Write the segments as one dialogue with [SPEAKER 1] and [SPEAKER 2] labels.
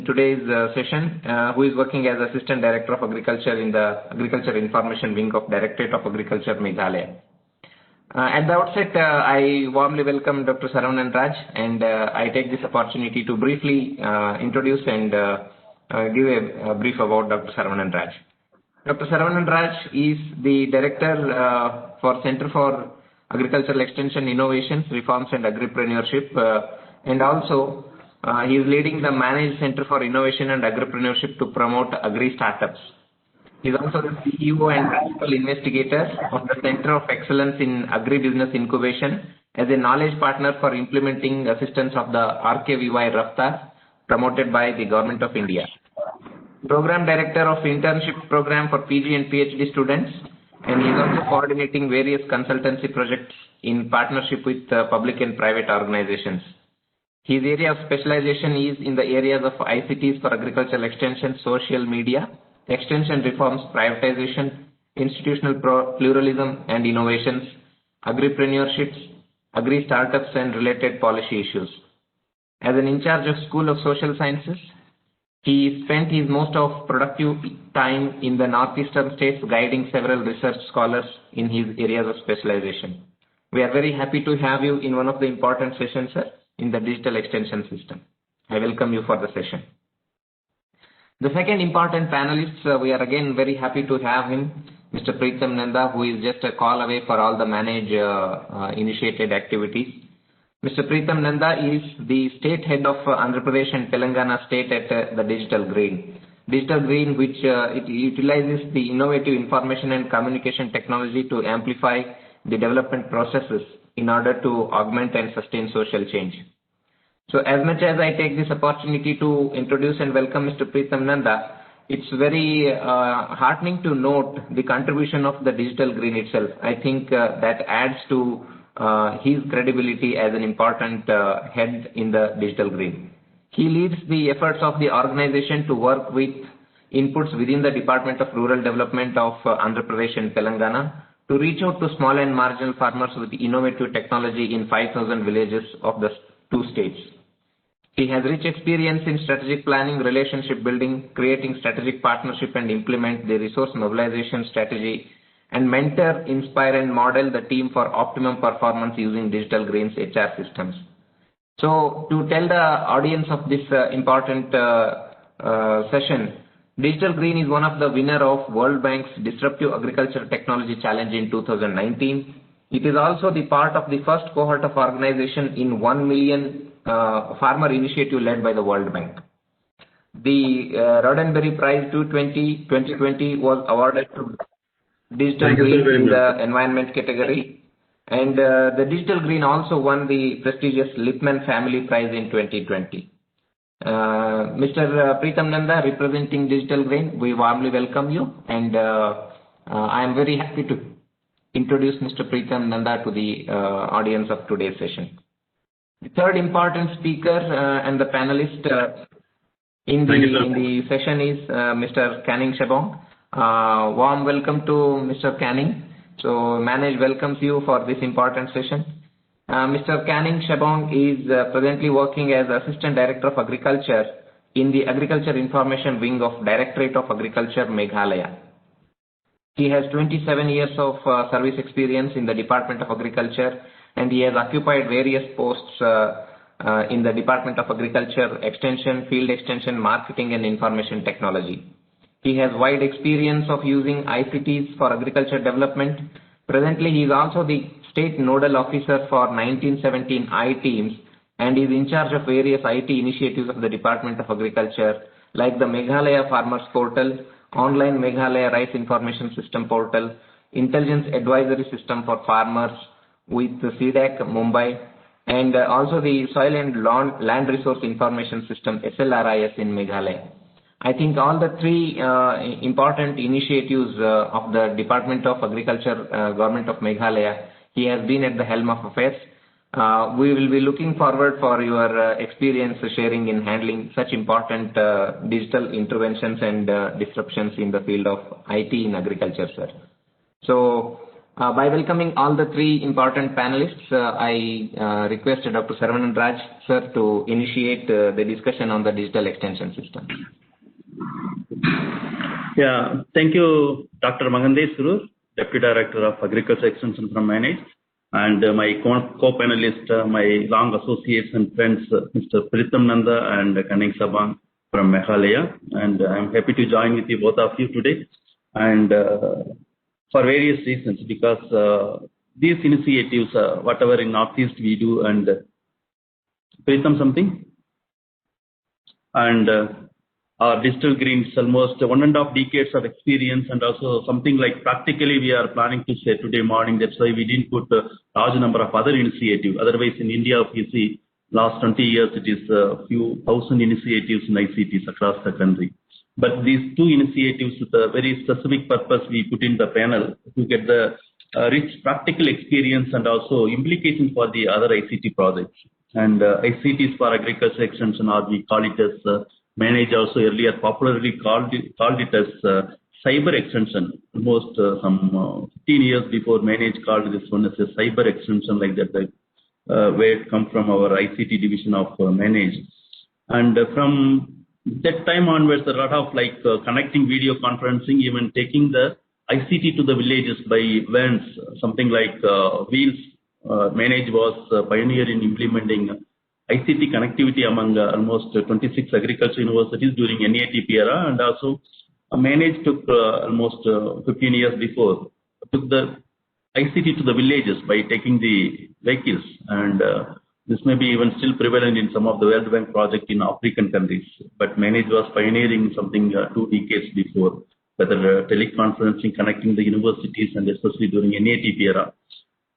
[SPEAKER 1] Today's session, who is working as Assistant Director of Agriculture in the Agriculture Information Wing of Directorate of Agriculture, Meghalaya. At the outset, I warmly welcome Dr. Saravanan Raj, and I take this opportunity to briefly introduce and give a brief about Dr. Saravanan Raj. Dr. Saravanan Raj is the Director for Center for Agricultural Extension Innovations, Reforms and Agripreneurship, and also he is leading the Managed Center for Innovation and Agripreneurship to promote agri-startups. He is also the CEO and principal investigator of the Center of Excellence in Agribusiness Incubation as a knowledge partner for implementing assistance of the RKVY Raftar promoted by the Government of India. Program Director of Internship Program for PG and PhD students, and he is also coordinating various consultancy projects in partnership with public and private organizations. His area of specialization is in the areas of ICTs for agricultural extension, social media, extension reforms, privatization, institutional pluralism and innovations, agripreneurship, agri-startups and related policy issues. As an in-charge of School of Social Sciences, he spent his most of productive time in the northeastern states guiding several research scholars in his areas of specialization. We are very happy to have you in one of the important sessions, sir, in the digital extension system. I welcome you for the session. The second important panelist, we are again very happy to have him, Mr. Preetham Nanda, who is just a call away for all the initiated activities. Mr. Preetham Nanda is the state head of Andhra Pradesh and Telangana state at the Digital Green. Digital Green, which it utilizes the innovative information and communication technology to amplify the development processes in order to augment and sustain social change. So as much as I take this opportunity to introduce and welcome Mr. Preetham Nanda, it's very heartening to note the contribution of the Digital Green itself. I think that adds to his credibility as an important head in the Digital Green. He leads the efforts of the organization to work with inputs within the Department of Rural Development of Andhra Pradesh and Telangana to reach out to small and marginal farmers with innovative technology in 5,000 villages of the two states. He has rich experience in strategic planning, relationship building, creating strategic partnership and implement the resource mobilization strategy, and mentor, inspire and model the team for optimum performance using Digital Green's HR systems. So to tell the audience of this important session, Digital Green is one of the winner of World Bank's Disruptive Agriculture Technology Challenge in 2019. It is also the part of the first cohort of organization in 1 million farmer initiative led by the World Bank. The Roddenberry Prize 2020 was awarded to Digital Green in the environment category, and the Digital Green also won the prestigious Lipman Family Prize in 2020. Mr. Preetham Nanda, representing Digital Green, we warmly welcome you, and I am very happy to introduce Mr. Preetham Nanda to the audience of today's session. The third important speaker and the panelist in the session is Mr. Canning Shabong. Warm welcome to Mr. Canning. So Manage welcomes you for this important session. Mr. Canning Shabong is presently working as Assistant Director of Agriculture in the Agriculture Information Wing of Directorate of Agriculture, Meghalaya. He has 27 years of service experience in the Department of Agriculture, and he has occupied various posts in the Department of Agriculture, Extension, Field Extension, Marketing and Information Technology. He has wide experience of using ICTs for agriculture development. Presently, he is also the State Nodal Officer for 1917 I-Teams and is in charge of various IT initiatives of the Department of Agriculture like the Meghalaya Farmers Portal, Online Meghalaya Rice Information System Portal, Intelligence Advisory System for Farmers with CDAC Mumbai, and also the Soil and Land Resource Information System SLRIS in Meghalaya. I think all the three important initiatives of the Department of Agriculture, Government of Meghalaya, he has been at the helm of affairs. We will be looking forward for your experience sharing in handling such important digital interventions and disruptions in the field of IT in agriculture, sir. So By welcoming all the three important panelists, I request Dr. Saravanan Raj, sir, to initiate the discussion on the digital extension system.
[SPEAKER 2] Yeah, thank you, Dr. Magandesh, Deputy Director of Agriculture Extension from Manage, and my co-panelist, my long associates and friends, Mr. Pritham Nanda and Kaning Sabang from Meghalaya. And I'm happy to join with you, both of you today. And for various reasons, because these initiatives, whatever in Northeast we do, and Pritham something? And our digital green is almost 1.5 decades of experience, and also something like practically we are planning to say today morning. That's why we didn't put a large number of other initiatives. Otherwise, in India, if you see, last 20 years, it is a few thousand initiatives in ICTs across the country. But these two initiatives with a very specific purpose we put in the panel to get the rich practical experience and also implications for the other ICT projects. And ICTs for agriculture extension, or we call it as Manage, also earlier popularly called it as cyber extension. Almost some 15 years before, Manage called this one as a cyber extension, like that, where it comes from our ICT division of Manage. And from that time onwards, a lot of connecting video conferencing, even taking the ICT to the villages by vans, something like Wheels. Manage was pioneer in implementing ICT connectivity among almost 26 agriculture universities during NATP era, and also Manage took almost 15 years before, took the ICT to the villages by taking the vehicles, and this may be even still prevalent in some of the World Bank projects in African countries, but Manage was pioneering something 2 decades before, whether teleconferencing connecting the universities, and especially during NATP era.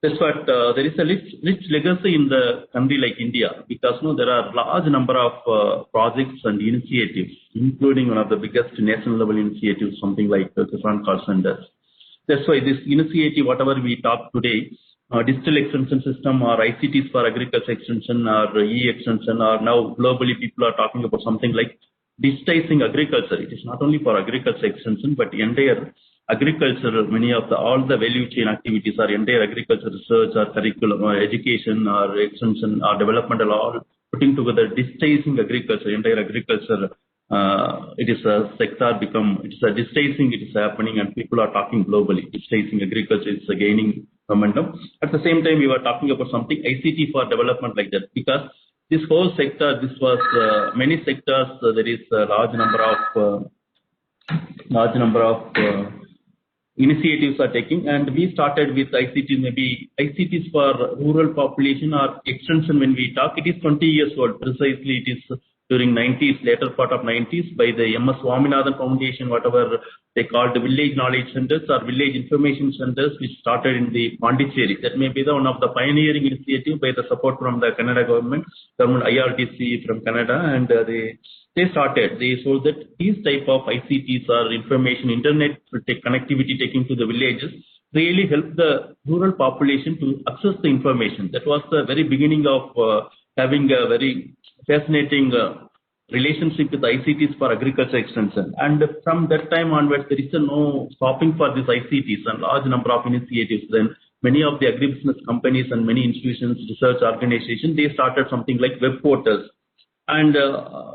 [SPEAKER 2] That's what there is a rich legacy in the country like India, because there are large number of projects and initiatives, including one of the biggest national level initiatives, something like Kisan Call Centers. That's why this initiative, whatever we talk today, digital extension system or ICTs for agriculture extension or e-extension, or now globally people are talking about something like digitizing agriculture. It is not only for agriculture extension, but entire agriculture, many of all the value chain activities are entire agriculture research or curriculum or education or extension or developmental, all putting together digitizing agriculture, entire agriculture. It is a sector it is a digitizing, it is happening, and people are talking globally. Digitizing agriculture is gaining momentum. At the same time, we were talking about something ICT for development, like that, because this whole sector, this was many sectors. There is a large number of initiatives are taking, and we started with ICT, maybe ICTs for rural population or extension. When we talk, it is 20 years old. Precisely, it is during 90s, later part of 90s, by the MS Swaminathan Foundation, whatever they called the village knowledge centers or village information centers, which started in the Pondicherry. That may be one of the pioneering initiative by the support from the Canada government IRDC from Canada, and they started. They showed that these type of ICTs or information, internet connectivity taking to the villages, really help the rural population to access the information. That was the very beginning of having a very fascinating relationship with ICTs for agriculture extension. And from that time onwards, there is no stopping for these ICTs and large number of initiatives. Then many of the agribusiness companies and many institutions, research organizations, they started something like web portals. And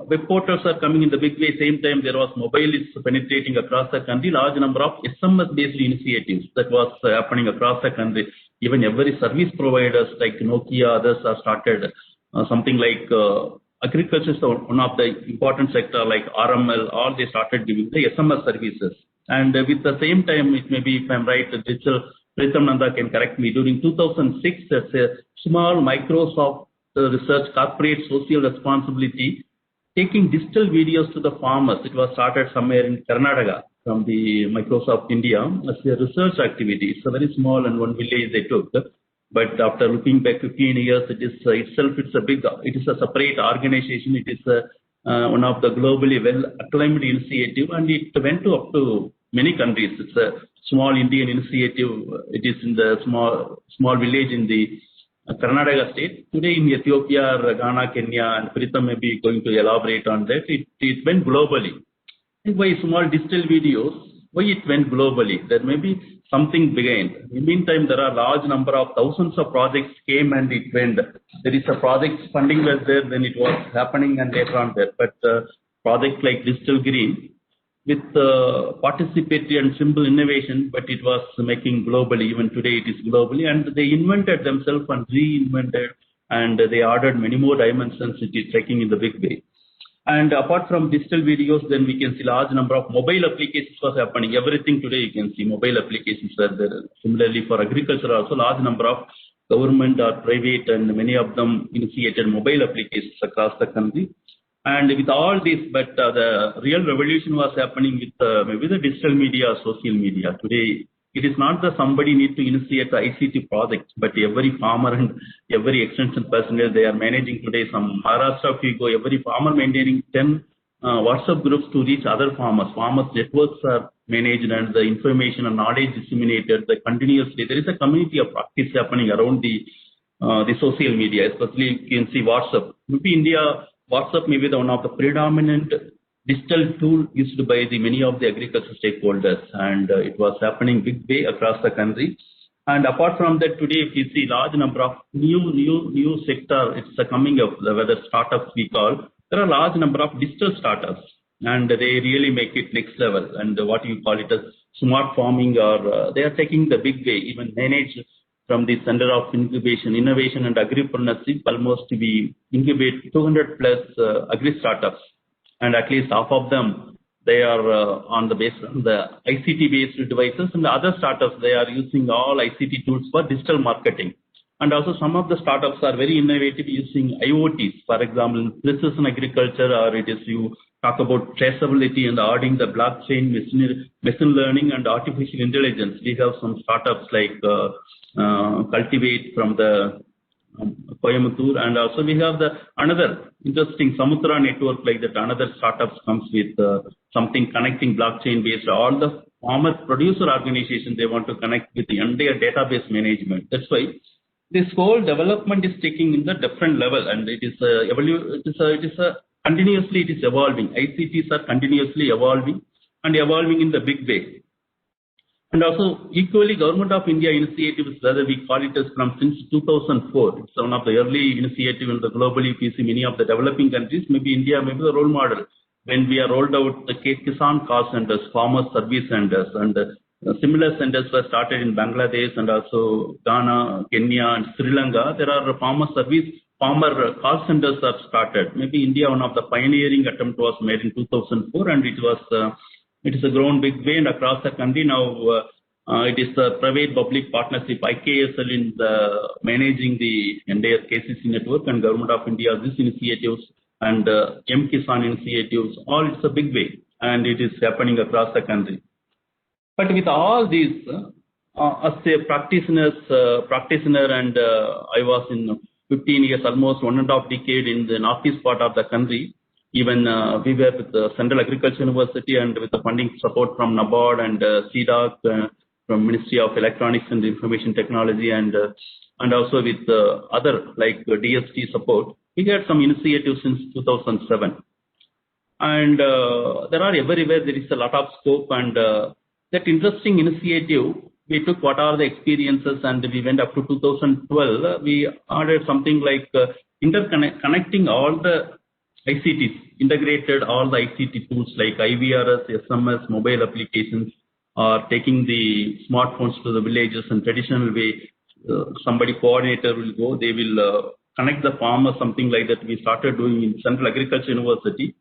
[SPEAKER 2] web portals are coming in the big way. Same time, there was mobile is penetrating across the country. Large number of SMS-based initiatives that was happening across the country. Even every service providers like Nokia, others are started something like agriculture is one of the important sector like RML. All they started giving the SMS services. And with the same time, it may be, if I'm right, digital. Pritham Nanda can correct me. During 2006, there's a small Microsoft research corporate social responsibility taking digital videos to the farmers. It was started somewhere in Karnataka from the Microsoft India as a research activity. It's a very small and one village they took. But after looking back 15 years, it is it is a separate organization. It is one of the globally well acclaimed initiative, and it went up to many countries. It's a small Indian initiative. It is in the small village in the Karnataka state. Today in Ethiopia, Ghana, Kenya, and Pritham may be going to elaborate on that. It went globally. By small digital videos, why it went globally. There may be something behind. In the meantime, there are large number of thousands of projects came and it went. There is a project funding was there, then it was happening and later on there. But project like Digital Green with participatory and simple innovation, but it was making globally. Even today it is globally, and they invented themselves and reinvented, and they added many more dimensions. It is taking in the big way. And apart from digital videos, then we can see large number of mobile applications was happening. Everything today you can see mobile applications were there. Similarly for agriculture also large number of government or private and many of them initiated mobile applications across the country. And with all this, but the real revolution was happening with maybe the digital media, social media. Today, it is not that somebody need to initiate the ICT project, but every farmer and every extension personnel, they are managing today some Maharashtra, if you go, every farmer maintaining 10 WhatsApp groups to reach other farmers. Farmers networks are managed and the information and knowledge disseminated continuously. There is a community of practice happening around the social media, especially you can see WhatsApp. Maybe India, WhatsApp may be one of the predominant digital tool used by the many of the agriculture stakeholders, and it was happening big way across the country. And apart from that, today if you see large number of new sector, it's coming up, whether startups we call, there are large number of digital startups, and they really make it next level. And what you call it as smart farming, or they are taking the big way, even managed from the Center of Incubation, Innovation and Agripreneurship, almost we incubate 200 plus agri startups, and at least half of them, they are on the base of the ICT based devices, and the other startups, they are using all ICT tools for digital marketing. And also some of the startups are very innovative using IoTs, for example, in precision agriculture, or it is you talk about traceability and adding the blockchain, machine learning and artificial intelligence. We have some startups like Cultivate from the Coimbatore, and also we have the another interesting Samutra network like that. Another startups comes with something connecting blockchain based. All the farmer producer organization, they want to connect with the entire database management. That's why this whole development is taking in the different level, and it is continuously it is evolving. ICTs are continuously evolving and evolving in the big way. And also equally Government of India initiatives, whether we call it as from since 2004, it's one of the early initiatives in the globally. If you see many of the developing countries, maybe India may be the role model. When we are rolled out the Kisan call centers, farmer service centers, and similar centers were started in Bangladesh and also Ghana, Kenya and Sri Lanka. There are farmer call centers are started. Maybe India, one of the pioneering attempt was made in 2004, and it is a grown big way and across the country now. It is the private-public partnership, IKSL, in the managing the entire KCC network, and Government of India, these initiatives and M-Kisan initiatives, all it's a big way, and it is happening across the country. But with all these, as a practitioner, and I was in 15 years, almost 1.5 decade in the northeast part of the country. Even we were with the Central Agriculture University and with the funding support from NABARD and CDOC, from Ministry of Electronics and Information Technology, and also with other like DST support. We had some initiatives since 2007. And there are everywhere, there is a lot of scope, and that interesting initiative, we took what are the experiences, and we went up to 2012. We added something like connecting all the ICTs, integrated all the ICT tools like IVRS, SMS, mobile applications, or taking the smartphones to the villages in traditional way. Somebody coordinator will go, they will connect the farmer, something like that. We started doing in Central Agriculture University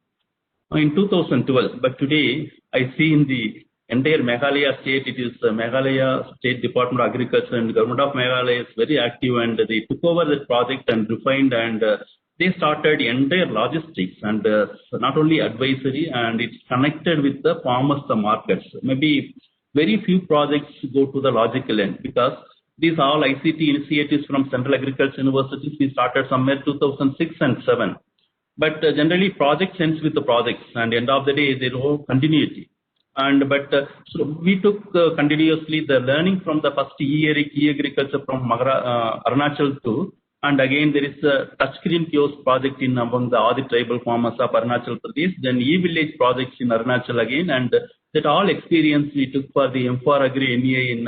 [SPEAKER 2] in 2012. But today, I see in the entire Meghalaya state, it is Meghalaya State Department of Agriculture and Government of Meghalaya is very active, and they took over the project and refined, and they started entire logistics and not only advisory, and it's connected with the farmers, the markets. Maybe very few projects go to the logical end, because these all ICT initiatives from Central Agriculture Universities, we started somewhere 2006 and 7. But generally projects ends with the projects, and end of the day, there is continuity. So we took continuously the learning from the first e-agriculture from Arunachal to And again, there is a touchscreen kiosk project in among the Adi tribal farmers of Arunachal Pradesh, then e-village projects in Arunachal again, and that all experience we took for the M4 Agri NEA in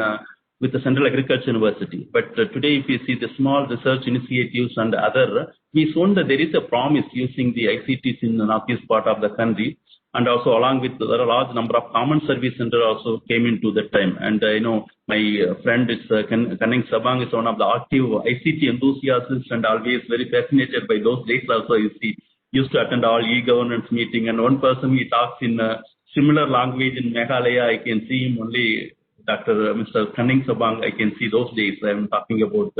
[SPEAKER 2] with the Central Agriculture University. But today, if you see the small research initiatives and other, we shown that there is a promise using the ICTs in the northeast part of the country. And also along with a large number of common service centers also came into that time. And my friend is Kanning Sabang is one of the active ICT enthusiasts and always very fascinated by those days also. He used to attend all e-governance meeting, and one person he talks in a similar language in Meghalaya. I can see him only, Mr. Kanning Sabang, I can see those days. I'm talking about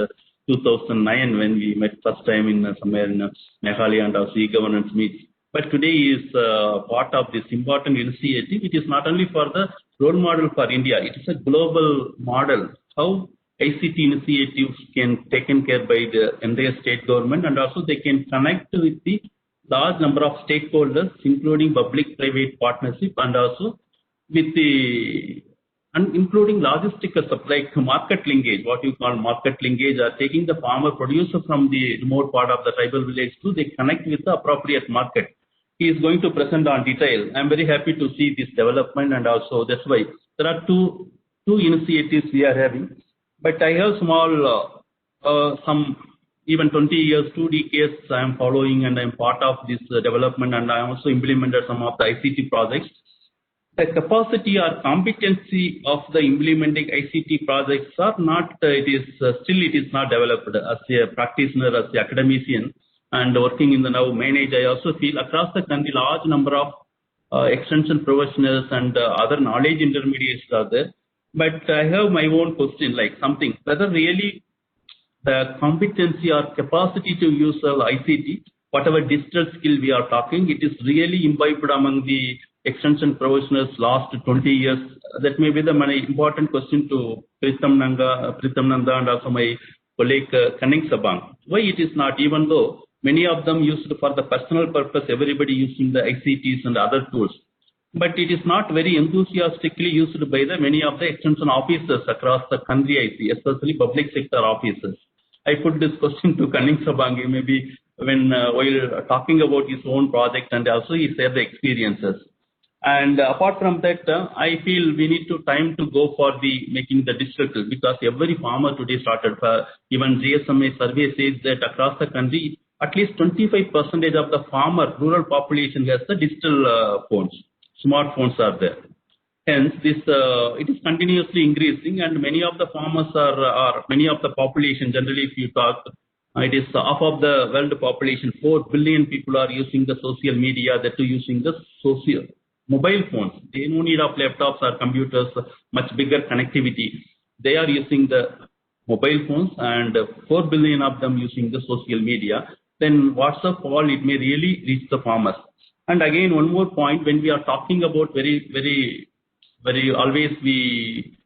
[SPEAKER 2] 2009 when we met first time in somewhere in Meghalaya and also e-governance meet. But today is part of this important initiative. It is not only for the role model for India, it is a global model. How ICT initiatives can taken care by the entire state government, and also they can connect with the large number of stakeholders, including public-private partnership, and also with the including logistical supply, market linkage, what you call market linkage, are taking the farmer producer from the remote part of the tribal village to they connect with the appropriate market. He is going to present on detail. I'm very happy to see this development, and also that's why there are two initiatives we are having. But I have small, some even 20 years, 2 decades I am following, and I'm part of this development, and I also implemented some of the ICT projects. The capacity or competency of the implementing ICT projects are not, it is not developed. As a practitioner, as an academician, and working in the now manage, I also feel across the country large number of extension professionals and other knowledge intermediates are there. But I have my own question, like something, whether really the competency or capacity to use ICT, whatever digital skill we are talking, it is really imbibed among the extension professionals last 20 years. That may be the important question to Pritham Nanda and also my colleague Kanning Sabang. Why it is not, even though many of them used for the personal purpose, everybody using the ICTs and other tools. But it is not very enthusiastically used by the many of the extension officers across the country, I see, especially public sector officers. I put this question to Kanning Sabang, maybe when while talking about his own project, and also he shared the experiences. And apart from that, I feel we need time to go for the making the digital, because every farmer today started, even GSMA survey says that across the country, at least 25% of the farmer rural population has the digital phones, smartphones are there. Hence, this it is continuously increasing, and many of the farmers are many of the population. Generally, if you talk, it is half of the world population. 4 billion people are using the social media. That too using the mobile phones. They no need of laptops or computers. Much bigger connectivity. They are using the mobile phones, and 4 billion of them using the social media. Then what's the fall? It may really reach the farmers. And again, one more point, when we are talking about very always we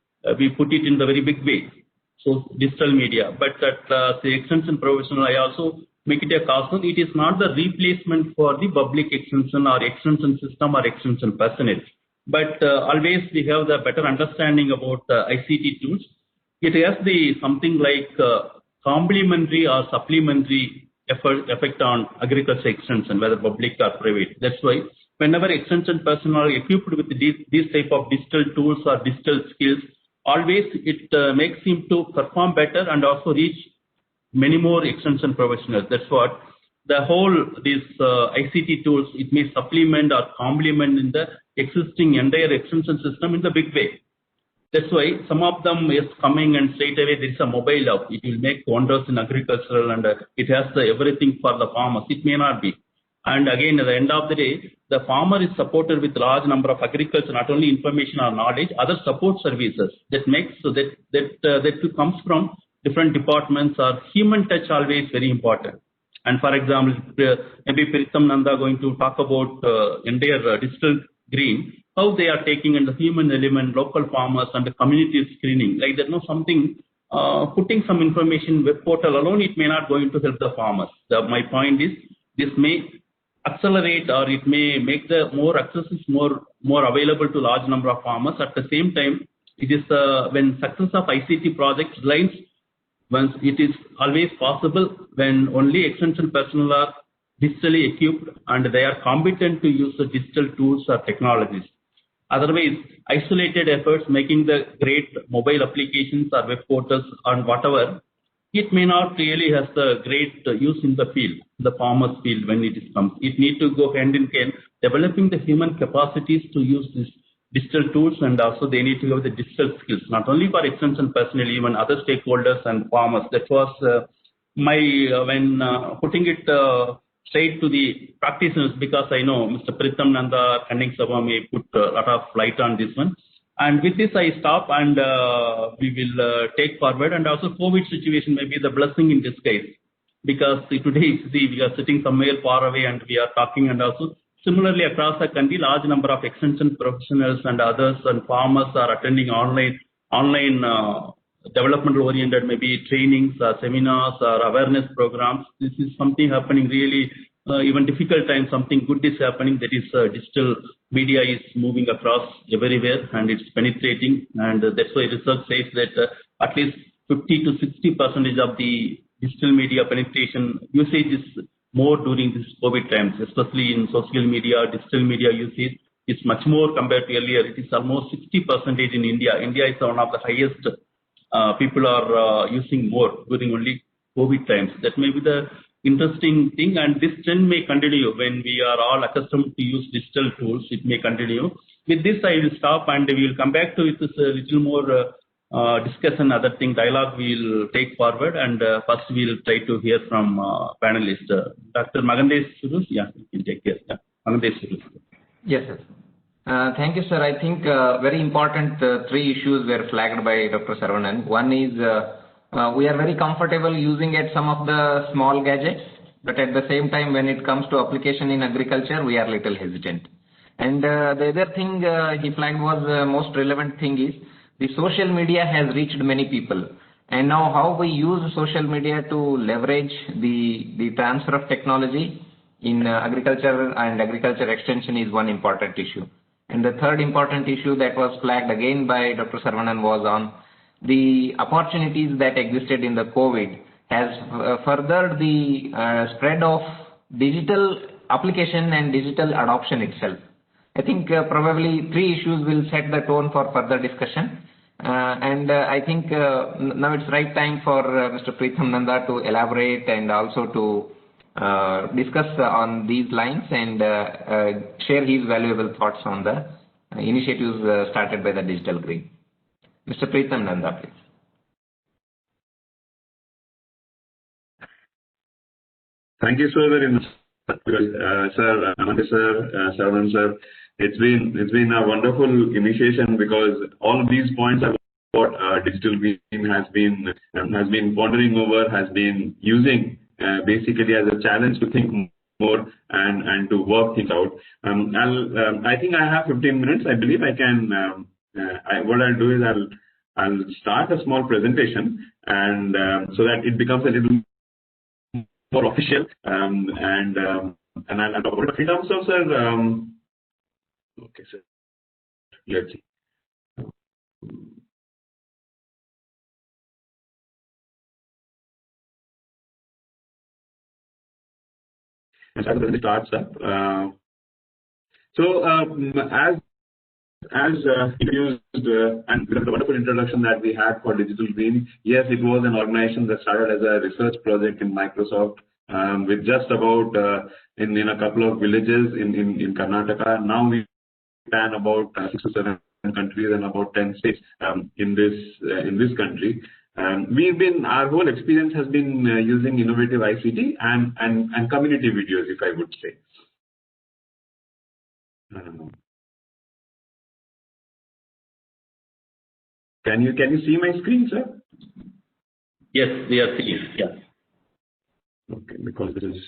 [SPEAKER 2] put it in the very big way. So digital media, but that the extension professional, I also make it a caution. It is not the replacement for the public extension or extension system or extension personnel. But always we have the better understanding about the ICT tools. It has the something like complementary or supplementary effect on agriculture extension, whether public or private. That's why whenever extension personnel are equipped with these type of digital tools or digital skills, always it makes him to perform better and also reach many more extension professionals. That's what the whole these ICT tools, it may supplement or complement in the existing entire extension system in the big way. That's why some of them is coming and straight away there is a mobile app. It will make wonders in agricultural, and it has everything for the farmers. It may not be. And again, at the end of the day, the farmer is supported with large number of agriculture, not only information or knowledge, other support services that makes so that comes from different departments. Or human touch always very important. And for example, maybe Pritham Nanda going to talk about entire digital green, how they are taking in the human element, local farmers and the community screening. Like that, something putting some information web portal alone, it may not going to help the farmers. My point is, this may accelerate or it may make the more accesses more available to large number of farmers. At the same time, it is when success of ICT projects lines Once it is always possible when only extension personnel are digitally equipped and they are competent to use the digital tools or technologies. Otherwise, isolated efforts making the great mobile applications or web portals and whatever, it may not really has the great use in the field, the farmer's field when it comes. It need to go hand in hand, developing the human capacities to use these digital tools, and also they need to have the digital skills, not only for extension personnel, even other stakeholders and farmers. That was my, when putting it straight to the practitioners, because I know Mr. Pritham Nanda, Kanning Sabha may put a lot of light on this one. And with this, I stop and we will take forward. And also, COVID situation may be the blessing in disguise, because today, see, we are sitting somewhere far away and we are talking, and also similarly across the country, large number of extension professionals and others and farmers are attending online development-oriented maybe trainings, seminars, or awareness programs. This is something happening really, even difficult times, something good is happening. That is, digital media is moving across everywhere and it's penetrating. And that's why research says that at least 50 to 60% of the digital media penetration usage is more during this COVID times, especially in social media, digital media usage. It's much more compared to earlier. It is almost 60% in India. India is one of the highest. People are using more during only COVID times. That may be the interesting thing, and this trend may continue when we are all accustomed to use digital tools. It may continue. With this, I will stop and we will come back to it with a little more discussion, other thing, dialogue we will take forward. And first we will try to hear from panelists. Dr. Magandesh Surus, yeah, you can take care. Yeah. Magandesh Surus.
[SPEAKER 1] Yes, sir. Thank you, sir. I think very important three issues were flagged by Dr. Saravanan. One is we are very comfortable using at some of the small gadgets, but at the same time, when it comes to application in agriculture, we are little hesitant. And the other thing he flagged was most relevant thing is the social media has reached many people. And now how we use social media to leverage the transfer of technology in agriculture and agriculture extension is one important issue. And the third important issue that was flagged again by Dr. Saravanan was on the opportunities that existed in the COVID has furthered the spread of digital application and digital adoption itself. I think probably three issues will set the tone for further discussion. I think now it's right time for Mr. Pritham Nanda to elaborate and also to discuss on these lines and share his valuable thoughts on the initiatives started by the Digital Green. Mr. Pritham Nanda, please.
[SPEAKER 3] Thank you so very much, sir, Amanda sir, Saravanan sir. It's been a wonderful initiation, because all of these points are what Digital Green has been pondering over, has been using basically as a challenge to think more and to work things out. I think I have 15 minutes. I believe I can. What I'll do is I'll start a small presentation, and so that it becomes a little more official. And I'll talk about it in terms of, sir. Okay, sir. Let's see. As it starts up. As introduced and with the wonderful introduction that we had for Digital Green, yes, it was an organization that started as a research project in Microsoft with just about in a couple of villages in Karnataka. Now we span about 6 to 7 countries and about 10 states in this country. Our whole experience has been using innovative ICT and community videos, if I would say. Can you see my screen, sir?
[SPEAKER 2] Yes, we are seeing. Yeah.
[SPEAKER 3] Okay, because it is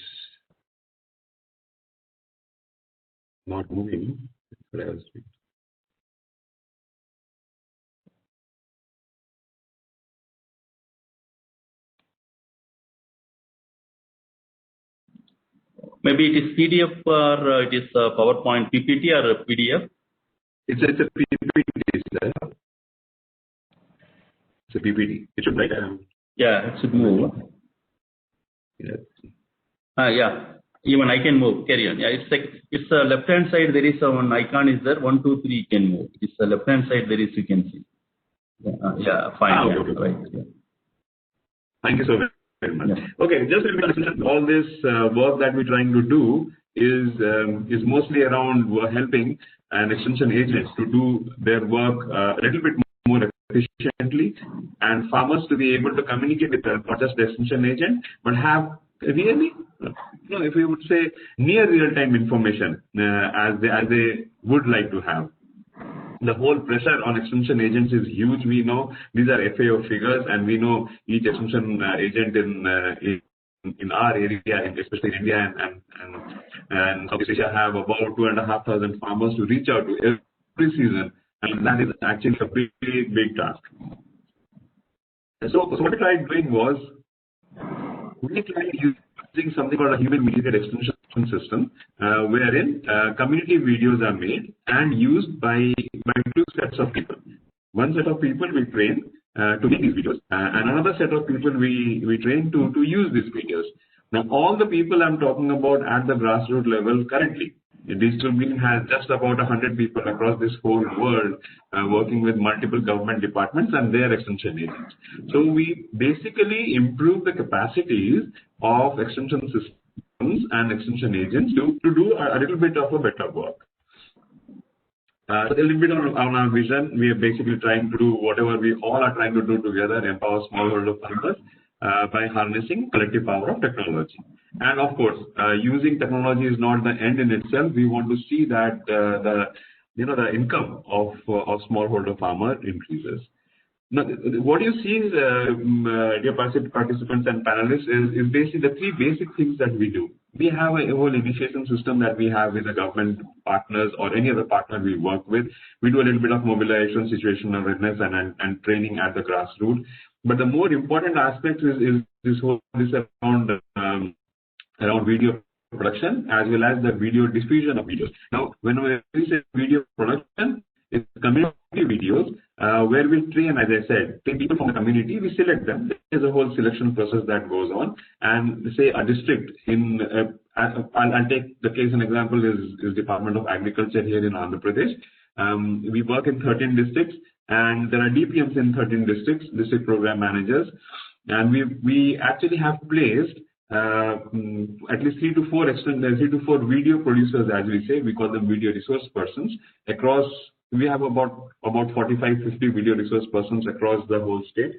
[SPEAKER 3] not moving.
[SPEAKER 2] Maybe it is PDF or it is PowerPoint PPT or PDF?
[SPEAKER 3] It's a PPT, sir. It's a PPT. It should write
[SPEAKER 2] Yeah, it should move.
[SPEAKER 3] Yes.
[SPEAKER 2] Yeah. Even I can move. Carry on. Yeah, it's the left hand side. There is one icon. Is there 1, 2, 3? Can move. It's the left hand side. There is you can see. Yeah. Fine.
[SPEAKER 3] Okay.
[SPEAKER 2] Right. Yeah.
[SPEAKER 3] Thank you so very much.
[SPEAKER 2] Yeah.
[SPEAKER 3] Okay, just to mention, all this work that we're trying to do is mostly around helping an extension agents to do their work a little bit more efficiently, and farmers to be able to communicate with not just the extension agent, but have really, if we would say, near real-time information as they would like to have. The whole pressure on extension agents is huge. We know these are FAO figures, and we know each extension agent in our area, especially in India and Southeast Asia, have about 2,500 farmers to reach out to every season, and that is actually a big task. So what we tried doing was we tried using something called a human-mediated extension system, wherein community videos are made and used by two sets of people. One set of people we train to make these videos, and another set of people we train to use these videos. Now, all the people I'm talking about at the grassroots level currently, Digital Being has just about 100 people across this whole world working with multiple government departments and their extension agents. So we basically improve the capacities of extension systems and extension agents to do a little bit of a better work. A little bit on our vision, we are basically trying to do whatever we all are trying to do together, empower smallholder farmers by harnessing collective power of technology. And of course, using technology is not the end in itself. We want to see that the income of smallholder farmer increases. Now, what you see, dear participants and panelists, is basically the three basic things that we do. We have a whole initiation system that we have with the government partners or any other partner we work with. We do a little bit of mobilization, situational awareness, and training at the grassroots. But the more important aspect is this around video production as well as the video diffusion of videos. Now, when we say video production, it's community videos where we train, as I said, take people from the community, we select them. There's a whole selection process that goes on, and say a district in, I'll take the case, an example is Department of Agriculture here in Andhra Pradesh. We work in 13 districts, and there are DPMs in 13 districts, district program managers, and we actually have placed at least 3 to 4 video producers, as we say. We call them video resource persons across. We have about 45-50 video resource persons across the whole state.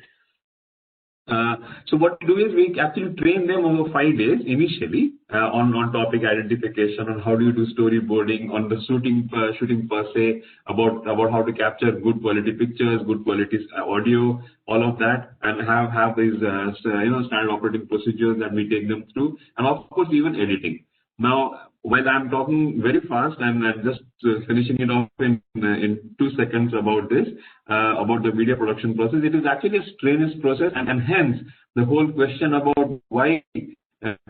[SPEAKER 3] So what we do is we actually train them over 5 days initially on topic identification, on how do you do storyboarding, on the shooting per se, about how to capture good quality pictures, good quality audio, all of that, and have these standard operating procedures that we take them through, and of course even editing. Now, while I'm talking very fast and just finishing it off in 2 seconds about this, about the video production process, it is actually a strenuous process, and hence the whole question about why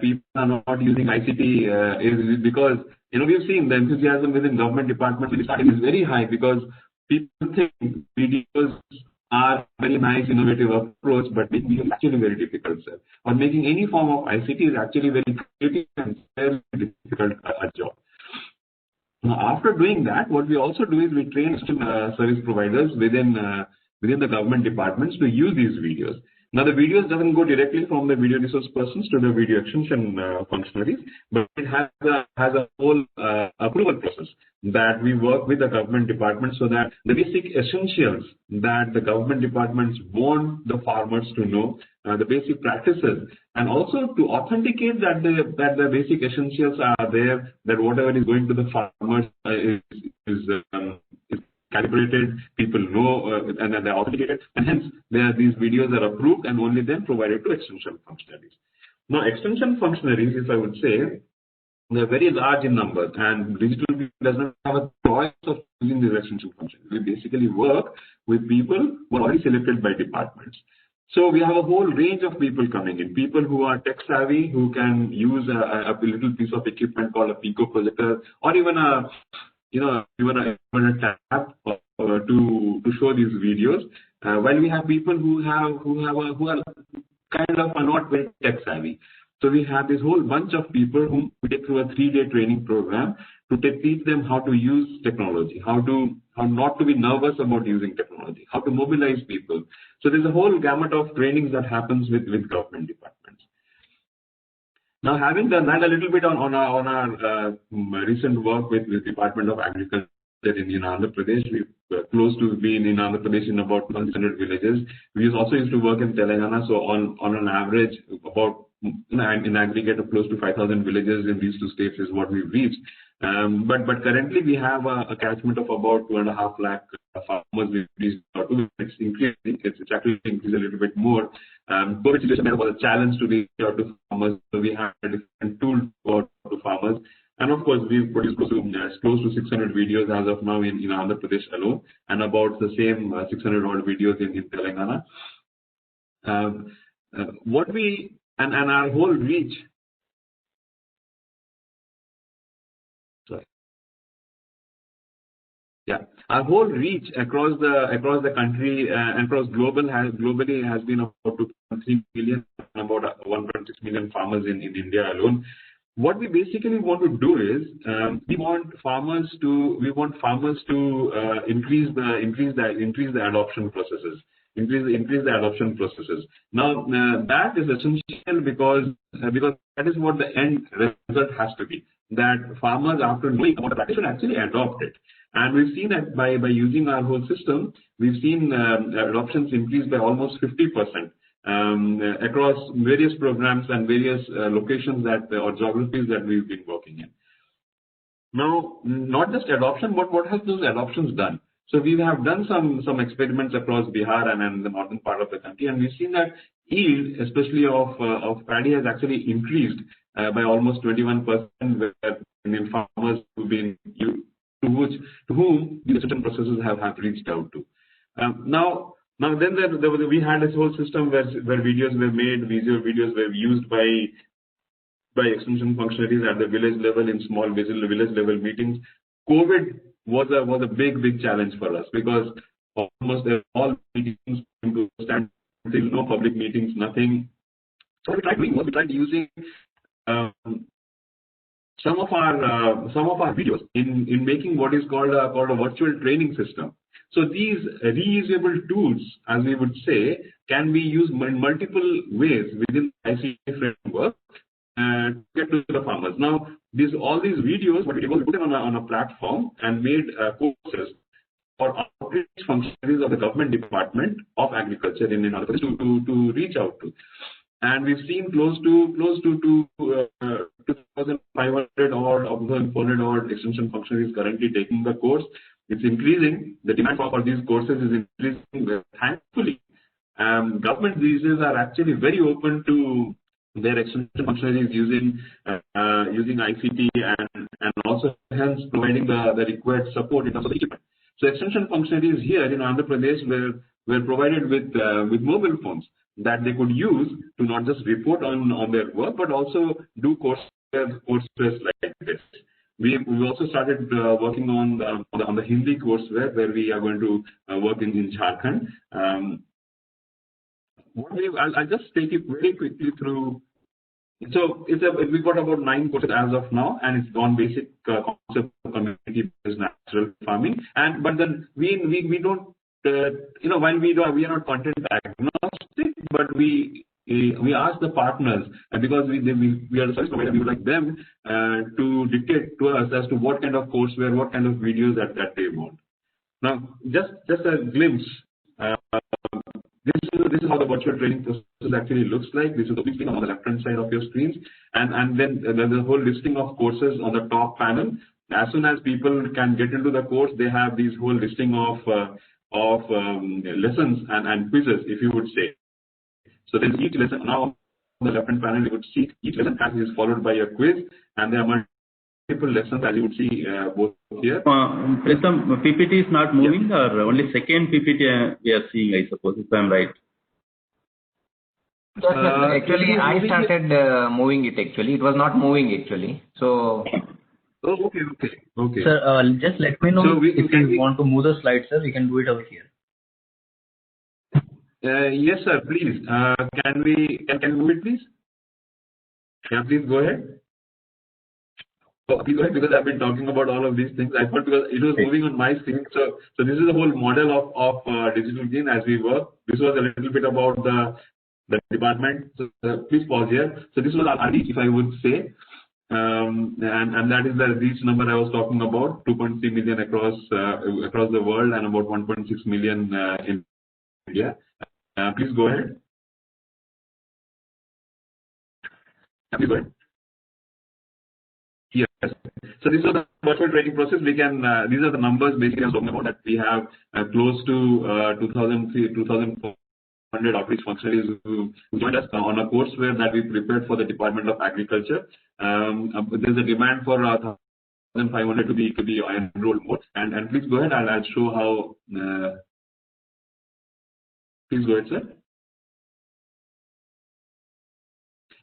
[SPEAKER 3] people are not using ICT is because, we've seen the enthusiasm within government departments is very high because people think videos are very nice, innovative approach, but making it is actually very difficult, sir. Or making any form of ICT is actually very creative and very difficult a job. Now, after doing that, what we also do is we train service providers within the government departments to use these videos. Now, the videos doesn't go directly from the video resource persons to the video extension functionaries, but it has a whole approval process that we work with the government department so that the basic essentials that the government departments want the farmers to know, the basic practices, and also to authenticate that the basic essentials are there, that whatever is going to the farmers is calibrated, people know, and they're authenticated, and hence these videos are approved and only then provided to extension functionaries. Now, extension functionaries, if I would say, they're very large in number, and Digital Being does not have a choice of using these extension functions. We basically work with people who are already selected by departments. So we have a whole range of people coming in, people who are tech savvy, who can use a little piece of equipment called a Pico projector, or even a tab to show these videos. While we have people who are kind of are not very tech savvy. So we have this whole bunch of people whom we take through a 3-day training program to teach them how to use technology, how not to be nervous about using technology, how to mobilize people. So there's a whole gamut of trainings that happens with government departments. Now, having done that a little bit on our recent work with Department of Agriculture in Andhra Pradesh, we've close to being in Andhra Pradesh in about 100 villages. We also used to work in Telangana, so on an average, about in aggregate of close to 5,000 villages in these two states is what we've reached. But currently we have a catchment of about 2.5 lakh farmers. It's increasing. It's actually increased a little bit more. COVID situation was a challenge to reach out to farmers, so we have a different tool for farmers. And of course, we've produced close to 600 videos as of now in Andhra Pradesh alone, and about the same 600 odd videos in Telangana. And our whole reach. Sorry. Yeah, our whole reach across the country and across globally has been about 2.3 million, about 1.6 million farmers in India alone. What we basically want to do is we want farmers to increase the adoption processes. Increase the adoption processes. Now that is essential because that is what the end result has to be. That farmers, after knowing about the practice, should actually adopt it. And we've seen that by using our whole system, we've seen adoptions increase by almost 50%. Across various programs and various locations or geographies that we've been working in. Now, not just adoption, but what has those adoptions done? So we have done some experiments across Bihar and the northern part of the country, and we've seen that yield, especially of paddy, has actually increased by almost 21%, in farmers to whom the extension processes have reached out to. Now then we had this whole system where videos were made, visual videos were used by extension functionaries at the village level in small village level meetings. COVID was a big challenge for us because almost all meetings came to stand still, no public meetings, nothing. So we tried using some of our videos in making what is called a virtual training system. So these reusable tools, as we would say, can be used in multiple ways within the ICT framework to get to the farmers. Now, all these videos were able to put them on a platform and made courses for outreach functionaries of the government department of agriculture in Andhra Pradesh to reach out to. And we've seen close to 2,500 or 400 odd extension functionaries currently taking the course. It's increasing. The demand for these courses is increasing. Thankfully, government these days are actually very open to their extension functionaries using ICT and also hence providing the required support in terms of equipment. So extension functionaries here in Andhra Pradesh were provided with mobile phones that they could use to not just report on their work but also do courses like this. We also started working on the Hindi courseware where we are going to work in Jharkhand. I'll just take it very quickly through. So we've got about 9 courses as of now, and it's on basic concept of community-based natural farming. But then we don't while we are not content agnostic, but we ask the partners because we are a service provider. We would like them to dictate to us as to what kind of courseware, what kind of videos that they want. Now, just a glimpse. This is how the virtual training process actually looks like. This is the big thing on the left-hand side of your screens, and then there's a whole listing of courses on the top panel. As soon as people can get into the course, they have these whole listing of lessons and quizzes, if you would say. So there's each lesson now on the left-hand panel. You would see each lesson is followed by a quiz, and there are multiple lessons as you would see both here.
[SPEAKER 2] Pritham, PPT is not moving, or only second PPT we are seeing, I suppose, if I'm right.
[SPEAKER 1] Actually, I started moving it. Actually, it was not moving actually. So.
[SPEAKER 3] Oh, okay.
[SPEAKER 4] Sir, just let me know if you want to move the slide, sir. We can do it over here.
[SPEAKER 3] Yes, sir. Please. Can we move it, please? Yeah, please go ahead. Oh, please go ahead, because I've been talking about all of these things. I thought because it was moving on my screen. So this is the whole model of digital green as we work. This was a little bit about the department. So please pause here. So this was our reach, if I would say. And that is the reach number I was talking about, 2.3 million across the world and about 1.6 million in India. Please go ahead. Please go ahead. Yes. So this is the virtual training process. We can these are the numbers basically I'm talking about, that we have close to 2,400 outreach functionaries who joined us on a courseware that we prepared for the Department of Agriculture. There's a demand for 1,500 to be enrolled more. And please go ahead. I'll show how. Please go ahead, sir.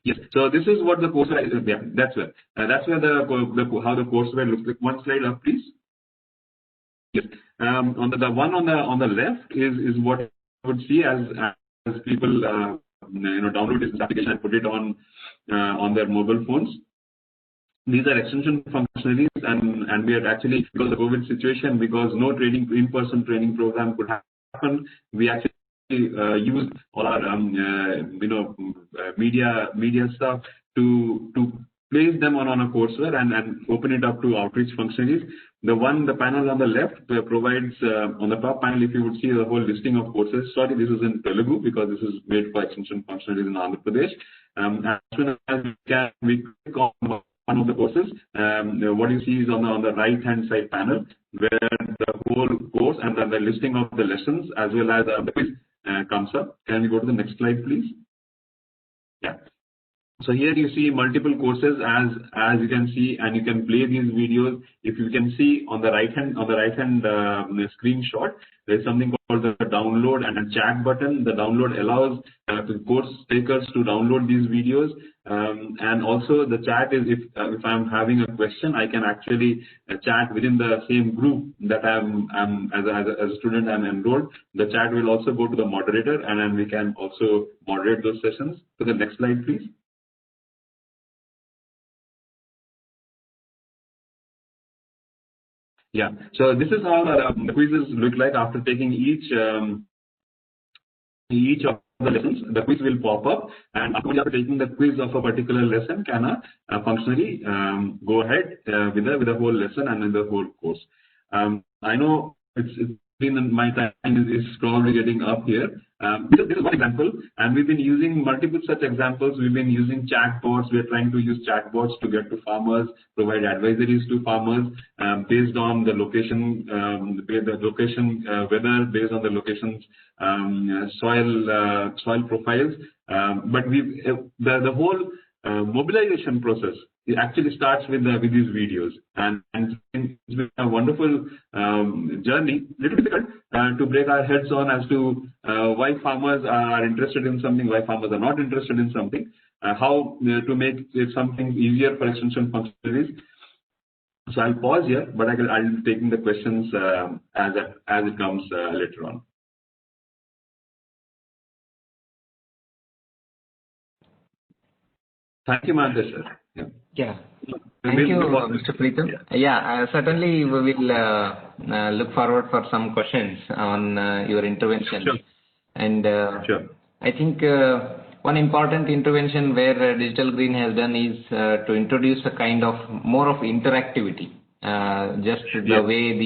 [SPEAKER 3] Yes. So this is what the courseware is. Yeah, that's where. That's where how the courseware looks like. One slide up, please. Yes. On the one on the left is what I would see as people download this application and put it on their mobile phones. These are extension functionalities, and we are actually, because of the COVID situation, because no in-person training program could happen, we actually use all our media stuff to place them on a courseware and open it up to outreach functionaries. The panel on the left provides on the top panel, if you would see the whole listing of courses. Sorry, this is in Telugu because this is made for extension functionaries in Andhra Pradesh. As soon as we click on one of the courses, what you see is on the right hand side panel, where the whole course and then the listing of the lessons as well as the quiz comes up. Can we go to the next slide, please? Yeah. So here you see multiple courses as you can see, and you can play these videos. If you can see on the right hand screenshot, there's something called the download and a chat button. The download allows the course takers to download these videos, and also the chat is if I'm having a question, I can actually chat within the same group that I'm as a student I'm enrolled. The chat will also go to the moderator, and then we can also moderate those sessions. To the next slide, please. Yeah, so this is how the quizzes look like after taking each of the lessons. The quiz will pop up, and after taking the quiz of a particular lesson, can a functionary go ahead with the whole lesson and in the whole course. I know it's been my time is probably getting up here. This is one example, and we've been using multiple such examples. We've been using chatbots. We're trying to use chatbots to get to farmers, provide advisories to farmers based on the location, weather, based on the location's soil profiles. But the whole mobilization process, it actually starts with these videos, and it's been a wonderful journey. Little difficult to break our heads on as to why farmers are interested in something, why farmers are not interested in something, how to make it something easier for extension functionaries. So I'll pause here, but I'll be taking the questions as it comes later on. Thank you, Mahesh, sir.
[SPEAKER 1] Yeah. Thank you, Mr. Pritham. Yeah, certainly we will look forward for some questions on your intervention.
[SPEAKER 3] Sure.
[SPEAKER 1] And
[SPEAKER 3] Sure.
[SPEAKER 1] I think one important intervention where Digital Green has done is to introduce a kind of more of interactivity. Just the way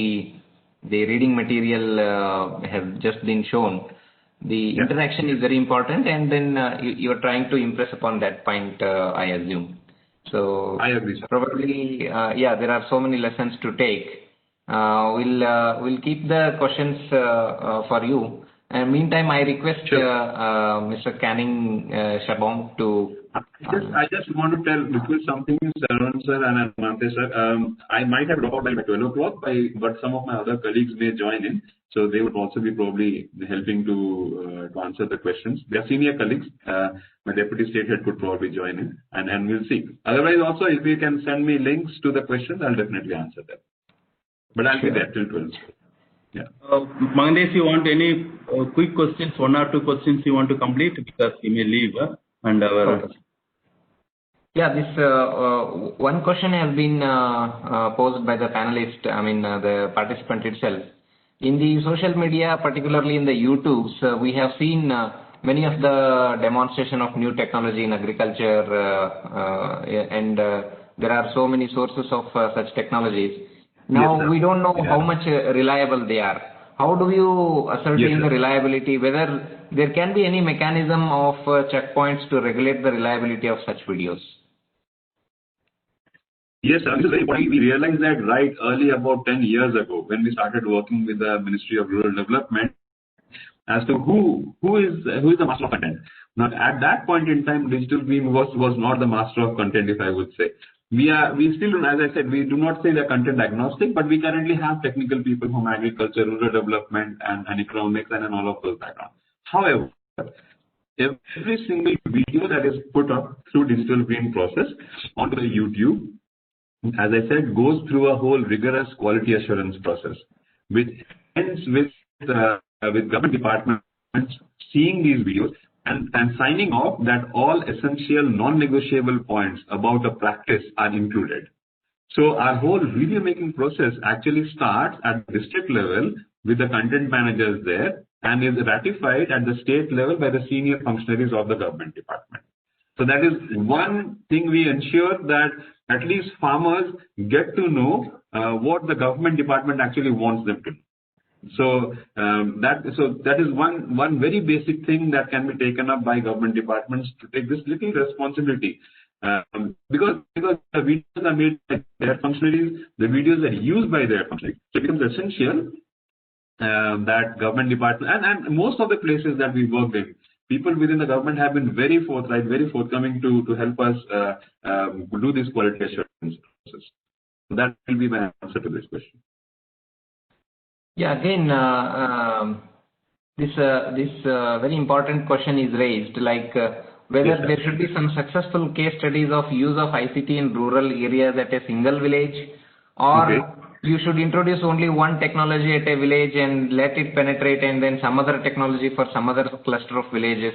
[SPEAKER 1] the reading material has just been shown. The interaction is very important, and then you're trying to impress upon that point, I assume. So
[SPEAKER 3] I agree, sir.
[SPEAKER 1] Probably, there are so many lessons to take. We'll keep the questions for you. And meantime, I request Mr. Canning Shabong to.
[SPEAKER 3] I just want to request something, Saran sir and Amante sir. I might have dropped out by 12 o'clock, but some of my other colleagues may join in, so they would also be probably helping to answer the questions. They are senior colleagues. My deputy state head could probably join in, and we'll see. Otherwise, also if you can send me links to the questions, I'll definitely answer them. But I'll be there till 12. Yeah.
[SPEAKER 2] Mangandesh, you want any quick questions, 1 or 2 questions you want to complete, because he may leave and our.
[SPEAKER 1] Okay. Yeah, this one question has been posed by the panelist, the participant itself. In the social media, particularly in the YouTubes, we have seen many of the demonstration of new technology in agriculture, and there are so many sources of such technologies. Now,
[SPEAKER 3] Yes,
[SPEAKER 1] we don't know
[SPEAKER 3] yeah.
[SPEAKER 1] how much reliable they are. How do you ascertain
[SPEAKER 3] Yes,
[SPEAKER 1] the reliability, whether there can be any mechanism of checkpoints to regulate the reliability of such videos?
[SPEAKER 3] Yes, sir. This is very important. We realized that right early about 10 years ago when we started working with the Ministry of Rural Development as to who is the master of content. Now, at that point in time, Digital Beam was not the master of content, if I would say. We still, as I said, we do not say they're content agnostic, but we currently have technical people from agriculture, rural development, and economics, and all of those backgrounds. However, every single video that is put up through Digital Beam process onto the YouTube, as I said, goes through a whole rigorous quality assurance process, which ends with government departments seeing these videos and signing off that all essential non-negotiable points about a practice are included. So our whole video making process actually starts at the district level with the content managers there and is ratified at the state level by the senior functionaries of the government department. So that is one thing we ensure, that at least farmers get to know what the government department actually wants them to know. So that is one very basic thing that can be taken up by government departments to take this little responsibility. Because the videos are made by their functionaries, the videos are used by their functionaries. So it becomes essential that government department and most of the places that we work in, people within the government have been very forthright, very forthcoming to help us do this quality assurance process. So that will be my answer to this question.
[SPEAKER 1] Yeah, again, this very important question is raised, like whether
[SPEAKER 3] Yes,
[SPEAKER 1] there should be some successful case studies of use of ICT in rural areas at a single village, or you should introduce only one technology at a village and let it penetrate, and then some other technology for some other cluster of villages.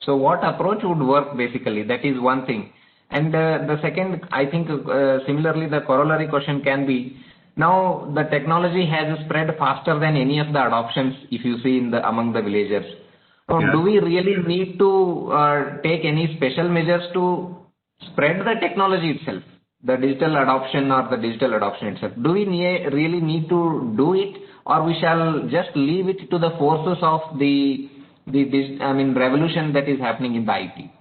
[SPEAKER 1] So what approach would work basically? That is one thing. And the second, I think similarly the corollary question can be, now the technology has spread faster than any of the adoptions if you see among the villagers. So do we really need to take any special measures to spread the technology itself, the digital adoption or the digital adoption itself? Do we really need to do it, or we shall just leave it to the forces of the revolution that is happening in the IT?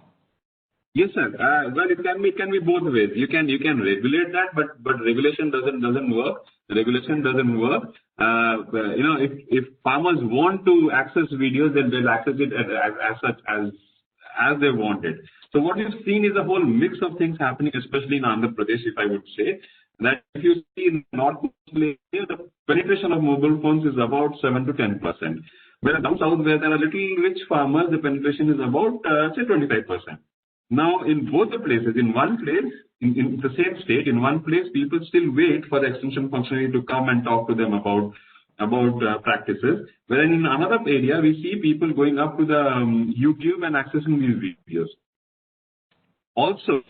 [SPEAKER 3] Yes, sir. Well, it can be both ways. You can regulate that, but regulation doesn't work. Regulation doesn't work. If farmers want to access videos, then they'll access it as they want it. So what you've seen is a whole mix of things happening, especially in Andhra Pradesh, if I would say. That if you see in North, the penetration of mobile phones is about 7 to 10%. Whereas down south, where there are little rich farmers, the penetration is about say 25%. Now, in both the places, in one place, in the same state, in one place, people still wait for the extension functionary to come and talk to them about practices. Whereas in another area, we see people going up to the YouTube and accessing these videos. Also,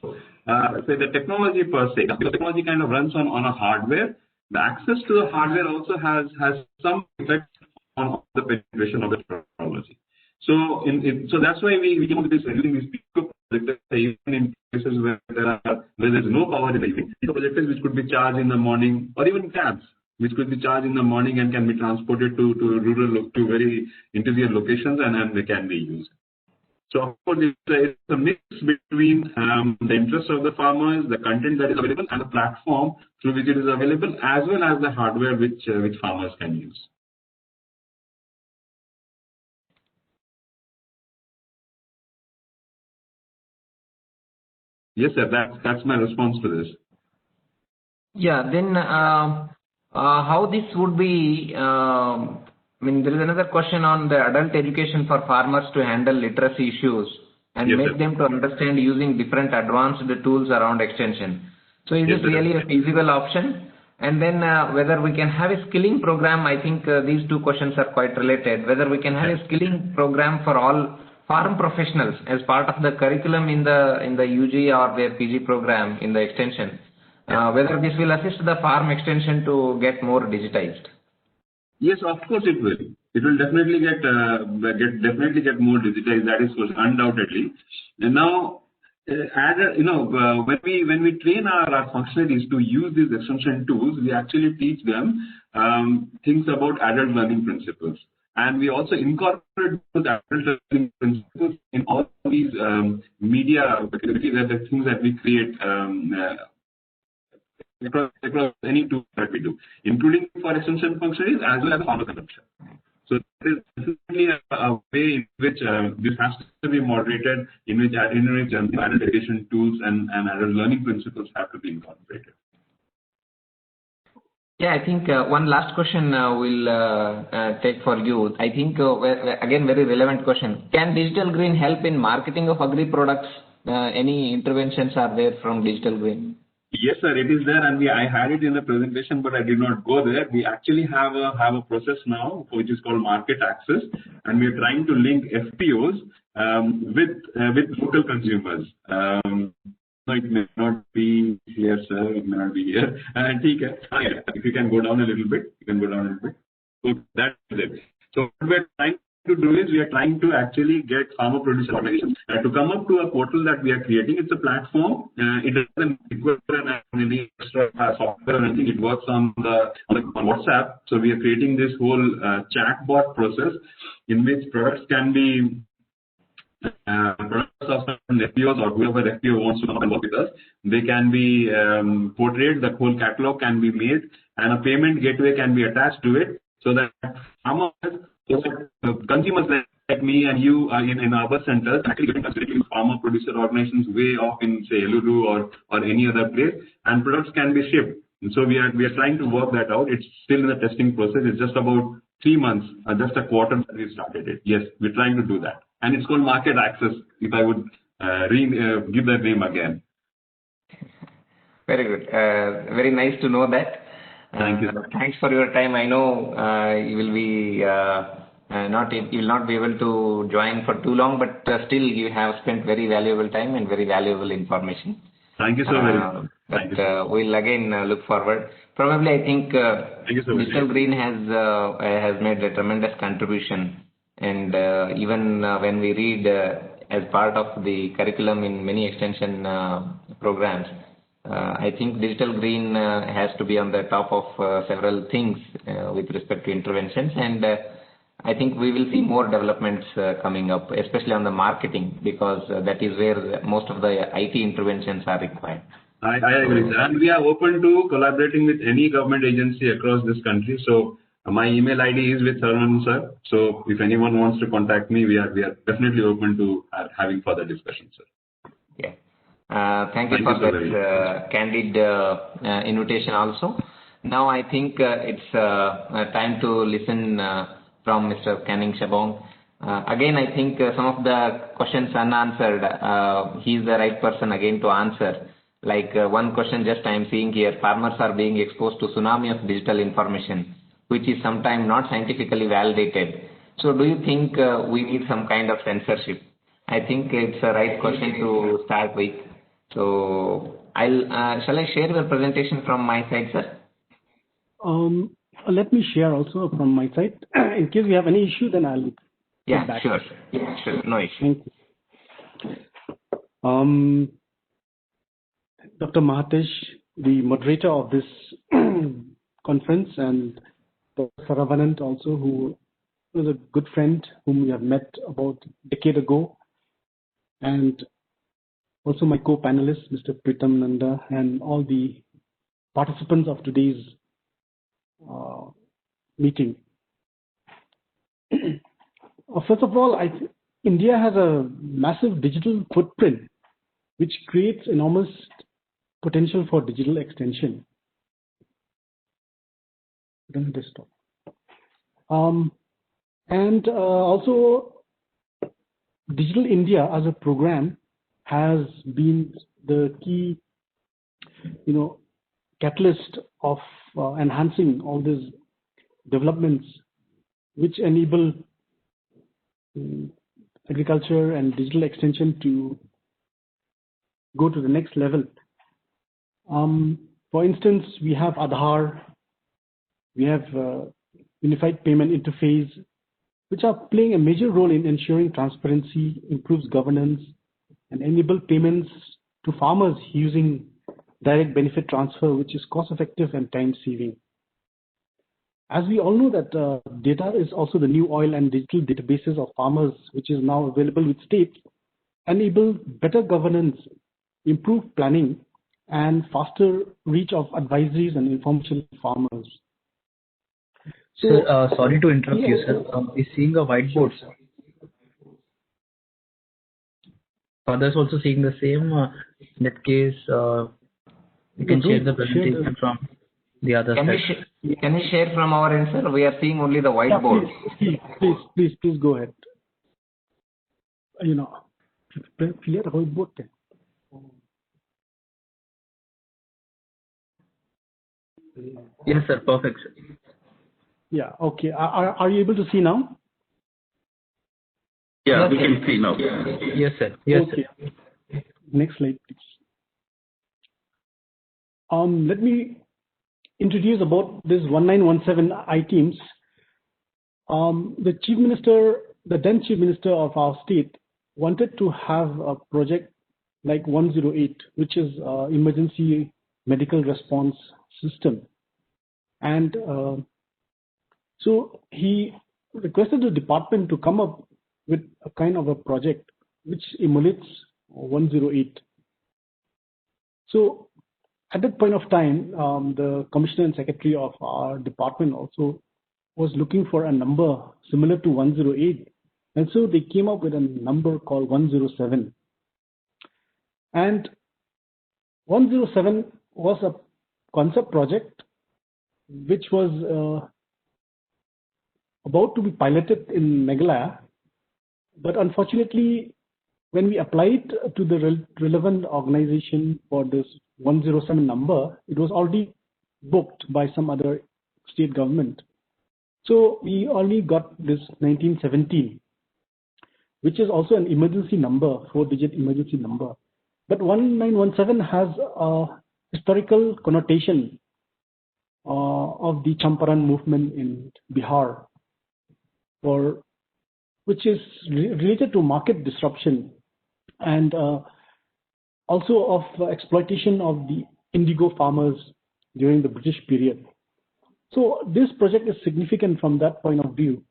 [SPEAKER 3] say the technology per se, the technology kind of runs on a hardware. The access to the hardware also has some effect on the penetration of the technology. So that's why we came up with this using these pico projectors, even in places where there's no power in the evening. Pico projectors which could be charged in the morning, or even cabs which could be charged in the morning and can be transported to very interior locations and they can be used. So of course it's a mix between the interests of the farmers, the content that is available, and the platform through which it is available, as well as the hardware which farmers can use. Yes, sir. That's my response to this.
[SPEAKER 1] Yeah. Then how this would be? There is another question on the adult education for farmers to handle literacy issues and make them to understand using different advanced tools around extension. So is this really a feasible option? And then whether we can have a skilling program. I think these two questions are quite related. Whether we can have a skilling program for all farm professionals as part of the curriculum in the UG or their PG program in the extension. Whether this will assist the farm extension to get more digitized.
[SPEAKER 3] Yes, of course it will. It will definitely get more digitized. That is for sure, undoubtedly. And now, when we train our functionaries to use these extension tools, we actually teach them things about adult learning principles, and we also incorporate those adult learning principles in all these media, the things that we create. Across any tool that we do, including for extension functionaries as well as farmer consumption. So there is definitely a way in which this has to be moderated, in which adult education tools and adult learning principles have to be incorporated.
[SPEAKER 1] Yeah, I think one last question we'll take for you. I think, again, very relevant question. Can Digital Green help in marketing of agri products? Any interventions are there from Digital Green?
[SPEAKER 3] Yes, sir, it is there, and I had it in the presentation, but I did not go there. We actually have a process now which is called market access, and we are trying to link FPOs with local consumers. No, it may not be here, sir. It may not be here. If you can go down a little bit, So that's it. So what we're trying to do is we are trying to actually get farmer producer organizations to come up to a portal that we are creating. It's a platform. It doesn't require any extra software or anything. It works on WhatsApp. So we are creating this whole chatbot process in which products can be products of FPOs or whoever FPO wants to come and work with us. They can be portrayed. The whole catalog can be made, and a payment gateway can be attached to it, so that farmers, consumers like me and you in our centers actually getting considering farmer producer organizations way off in, say, Eluru or any other place, and products can be shipped. And so we are trying to work that out. It's still in the testing process. It's just about 3 months, just a quarter that we started it. Yes, we're trying to do that, and it's called market access. If I would give that name again.
[SPEAKER 1] Very good. Very nice to know that.
[SPEAKER 3] Thank you.
[SPEAKER 1] Thanks for your time. I know you will be you will not be able to join for too long, but still you have spent very valuable time and very valuable information.
[SPEAKER 3] Thank you so very much.
[SPEAKER 1] But we'll again look forward. Probably, I think Digital Green has made a tremendous contribution, and even when we read as part of the curriculum in many extension programs. I think Digital Green has to be on the top of several things with respect to interventions, and I think we will see more developments coming up, especially on the marketing, because that is where most of the IT interventions are required.
[SPEAKER 3] I agree, sir. And we are open to collaborating with any government agency across this country. So my email ID is with Saravanan sir. So if anyone wants to contact me, we are definitely open to having further discussions, sir.
[SPEAKER 1] Yeah. Thank you for that candid invitation also. Now I think it's time to listen from Mr. Canning Shabong. Again, I think some of the questions unanswered, he's the right person again to answer. Like one question just I'm seeing here, farmers are being exposed to tsunami of digital information, which is sometimes not scientifically validated. So do you think we need some kind of censorship? I think it's a right question to start with. So shall I share the presentation from my side, sir?
[SPEAKER 4] Let me share also from my side. In case we have any issue, then I'll
[SPEAKER 1] get back. Sure. Yeah, sure. No issue.
[SPEAKER 4] Thank you. Dr. Mahatesh, the moderator of this conference, and Dr. Saravanan also, who was a good friend whom we have met about a decade ago, and also my co-panelists, Mr. Pritam Nanda, and all the participants of today's meeting. First of all, India has a massive digital footprint, which creates enormous potential for digital extension. Desktop. And also, Digital India as a program has been the key, catalyst of enhancing all these developments which enable agriculture and digital extension to go to the next level. For instance, we have Aadhaar, we have Unified Payment Interface, which are playing a major role in ensuring transparency, improves governance, and enable payments to farmers using direct benefit transfer, which is cost-effective and time-saving. As we all know that data is also the new oil, and digital databases of farmers, which is now available with states, enable better governance, improved planning, and faster reach of advisories and information to farmers. So,
[SPEAKER 5] Sir, sorry to interrupt you, sir. We're seeing a whiteboard, sir. Others also seeing the same. In that case, you can share the presentation from the other side.
[SPEAKER 1] Can you share from our end, sir? We are seeing only the whiteboard.
[SPEAKER 4] Yeah, please go ahead. Clear whiteboard.
[SPEAKER 5] Yes, sir. Perfect, sir.
[SPEAKER 4] Yeah. Okay. Are you able to see now?
[SPEAKER 2] Yeah,
[SPEAKER 1] Yes,
[SPEAKER 2] we
[SPEAKER 1] sir.
[SPEAKER 2] can see now.
[SPEAKER 5] Yes, sir. Yes,
[SPEAKER 4] Okay.
[SPEAKER 5] sir.
[SPEAKER 4] Next slide, please. Let me introduce about this 1917 I-teams. The chief minister, the then chief minister of our state, wanted to have a project like 108, which is emergency medical response system, and so he requested the department to come up with a kind of a project which emulates 108. So at that point of time, the commissioner and secretary of our department also was looking for a number similar to 108. And so they came up with a number called 107. And 107 was a concept project which was about to be piloted in Meghalaya. But unfortunately, when we applied to the relevant organization for this 107 number, it was already booked by some other state government. So we only got this 1917, which is also an emergency number, 4-digit emergency number. But 1917 has a historical connotation of the Champaran movement in Bihar, which is related to market disruption and also of exploitation of the indigo farmers during the British period. So this project is significant from that point of view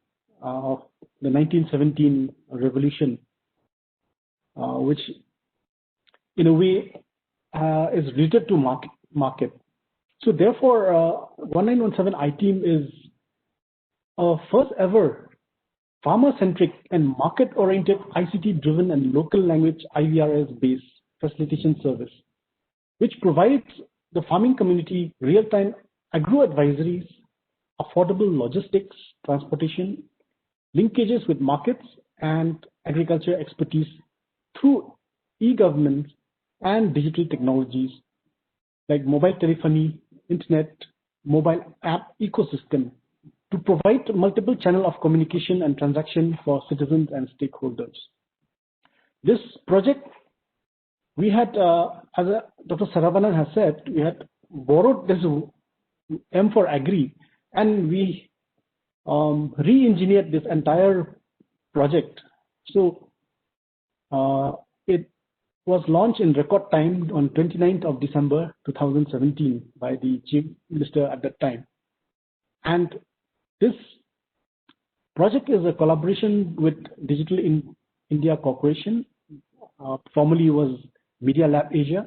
[SPEAKER 4] of the 1917 revolution, which in a way is related to market. So therefore, 1917 I-team is a first ever farmer-centric and market-oriented ICT-driven and local language IVRS-based facilitation service, which provides the farming community real-time agro advisories, affordable logistics, transportation, linkages with markets, and agriculture expertise through e-government and digital technologies like mobile telephony, internet, mobile app ecosystem to provide multiple channel of communication and transaction for citizens and stakeholders. This project, we had, as Dr. Saravanan has said, we had borrowed this M for Agri, and we re-engineered this entire project. So it was launched in record time on 29th of December 2017 by the Chief Minister at that time. And this project is a collaboration with Digital India Corporation, formerly was Media Lab Asia,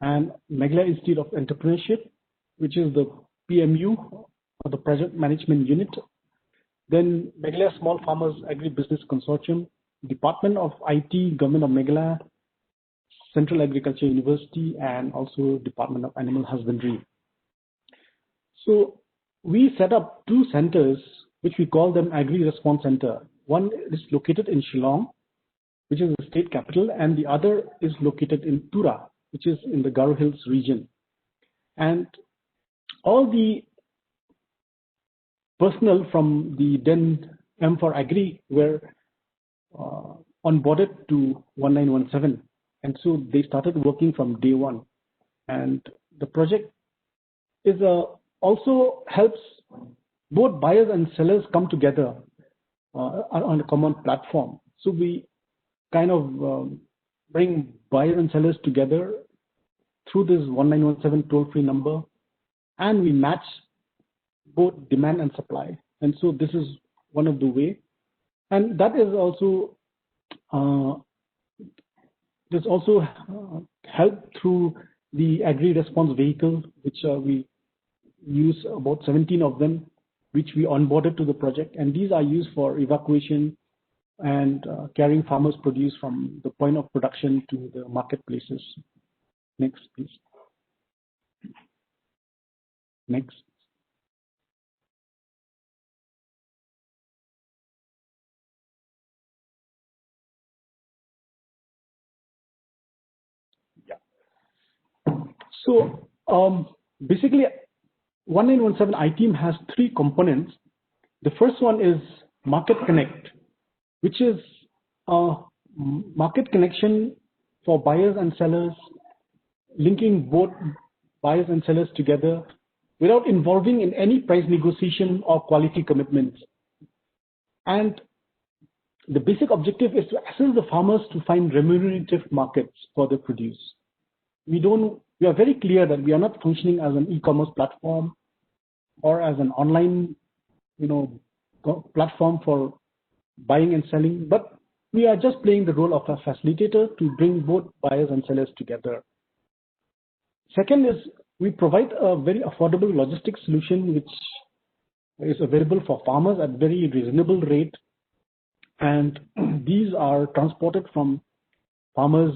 [SPEAKER 4] and Meghalaya Institute of Entrepreneurship, which is the PMU, or the Project Management Unit. Then Meghalaya Small Farmers Agri-Business Consortium, Department of IT, Government of Meghalaya, Central Agriculture University, and also Department of Animal Husbandry. So we set up two centers, which we call them Agri Response Center. One is located in Shillong, which is the state capital, and the other is located in Tura, which is in the Garo Hills region. And all the personnel from the then M4Agri were onboarded to 1917, and so they started working from day one. And the project is also helps both buyers and sellers come together on a common platform. So we kind of bring buyers and sellers together through this 1917 toll-free number, and we match both demand and supply. And so this is one of the way, and that is also helped through the agri response vehicle, which we use about 17 of them, which we onboarded to the project, and these are used for evacuation and carrying farmers' produce from the point of production to the marketplaces. Next, please. Next. Yeah. So basically, 1917 iTeam has three components. The first one is Market Connect, which is market connection for buyers and sellers, linking both buyers and sellers together without involving in any price negotiation or quality commitments. And the basic objective is to assist the farmers to find remunerative markets for their produce. We are very clear that we are not functioning as an e-commerce platform or as an online, platform for buying and selling, but we are just playing the role of a facilitator to bring both buyers and sellers together. Second is we provide a very affordable logistics solution which is available for farmers at very reasonable rate, and these are transported from farmers'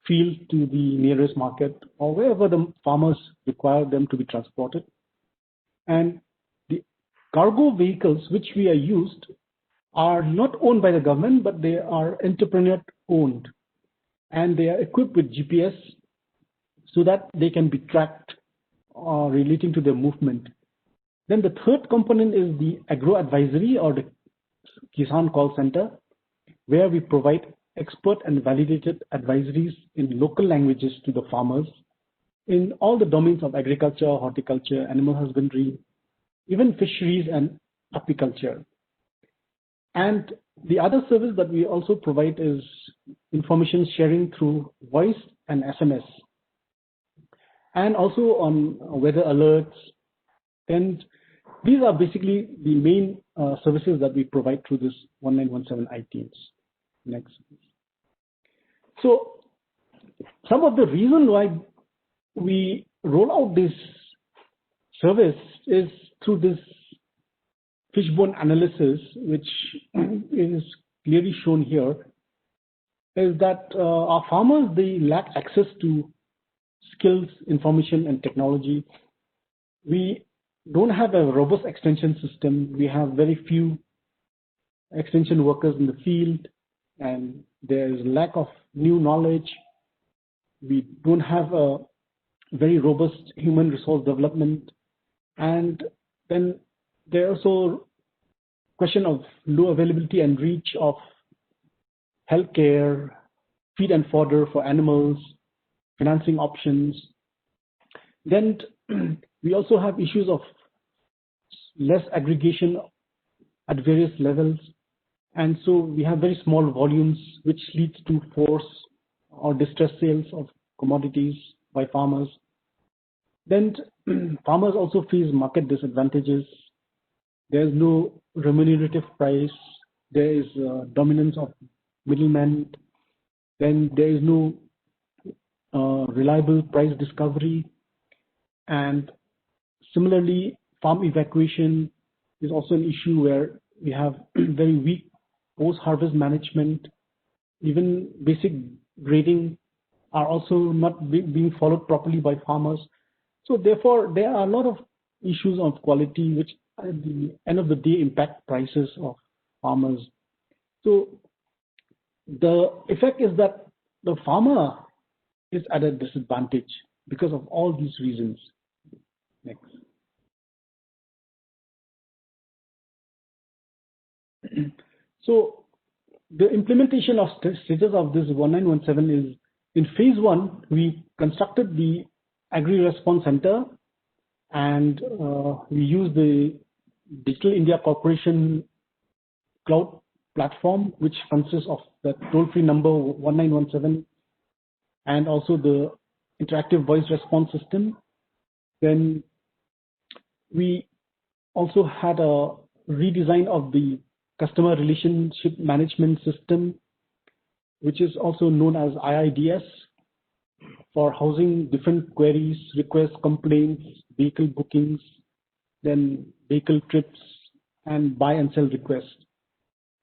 [SPEAKER 4] field to the nearest market or wherever the farmers require them to be transported. And the cargo vehicles which we are used are not owned by the government, but they are entrepreneur owned, and they are equipped with GPS so that they can be tracked relating to their movement. Then the third component is the agro advisory or the Kisan call center, where we provide expert and validated advisories in local languages to the farmers in all the domains of agriculture, horticulture, animal husbandry, even fisheries and apiculture. And the other service that we also provide is information sharing through voice and SMS, and also on weather alerts. And these are basically the main services that we provide through this 1917 iTeams. Next. So some of the reason why we roll out this service is through this fishbone analysis, which is clearly shown here, is that our farmers, they lack access to skills, information, and technology. We don't have a robust extension system. We have very few extension workers in the field, and there is lack of new knowledge. We don't have a very robust human resource development. And then there's also question of low availability and reach of healthcare, feed and fodder for animals, financing options. Then we also have issues of less aggregation at various levels. And so we have very small volumes, which leads to force or distress sales of commodities by farmers. Then farmers also face market disadvantages. There's no remunerative price. There is dominance of middlemen. Then there is no reliable price discovery. And similarly, farm evacuation is also an issue where we have very weak post-harvest management. Even basic grading are also not being followed properly by farmers. So therefore, there are a lot of issues of quality which at the end of the day impact prices of farmers. So the effect is that the farmer is at a disadvantage because of all these reasons. Next. So the implementation of status of this 1917 is, in phase 1, we constructed the Agri Response Center, and we used the Digital India Corporation cloud platform, which consists of the toll-free number 1917 and also the interactive voice response system. Then we also had a redesign of the customer relationship management system, which is also known as IIDS, for housing different queries, requests, complaints, vehicle bookings, then vehicle trips, and buy and sell requests.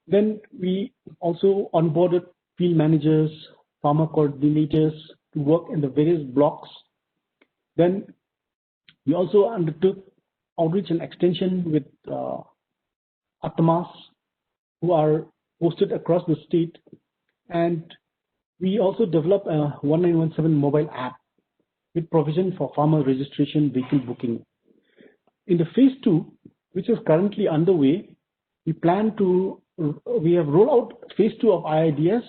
[SPEAKER 4] Then we also onboarded field managers, farmer coordinators to work in the various blocks. Then we also undertook outreach and extension with Atmas, who are posted across the state. And we also developed a 1917 mobile app with provision for farmer registration, vehicle booking. In the phase 2, which is currently underway, we have rolled out phase 2 of IIDS,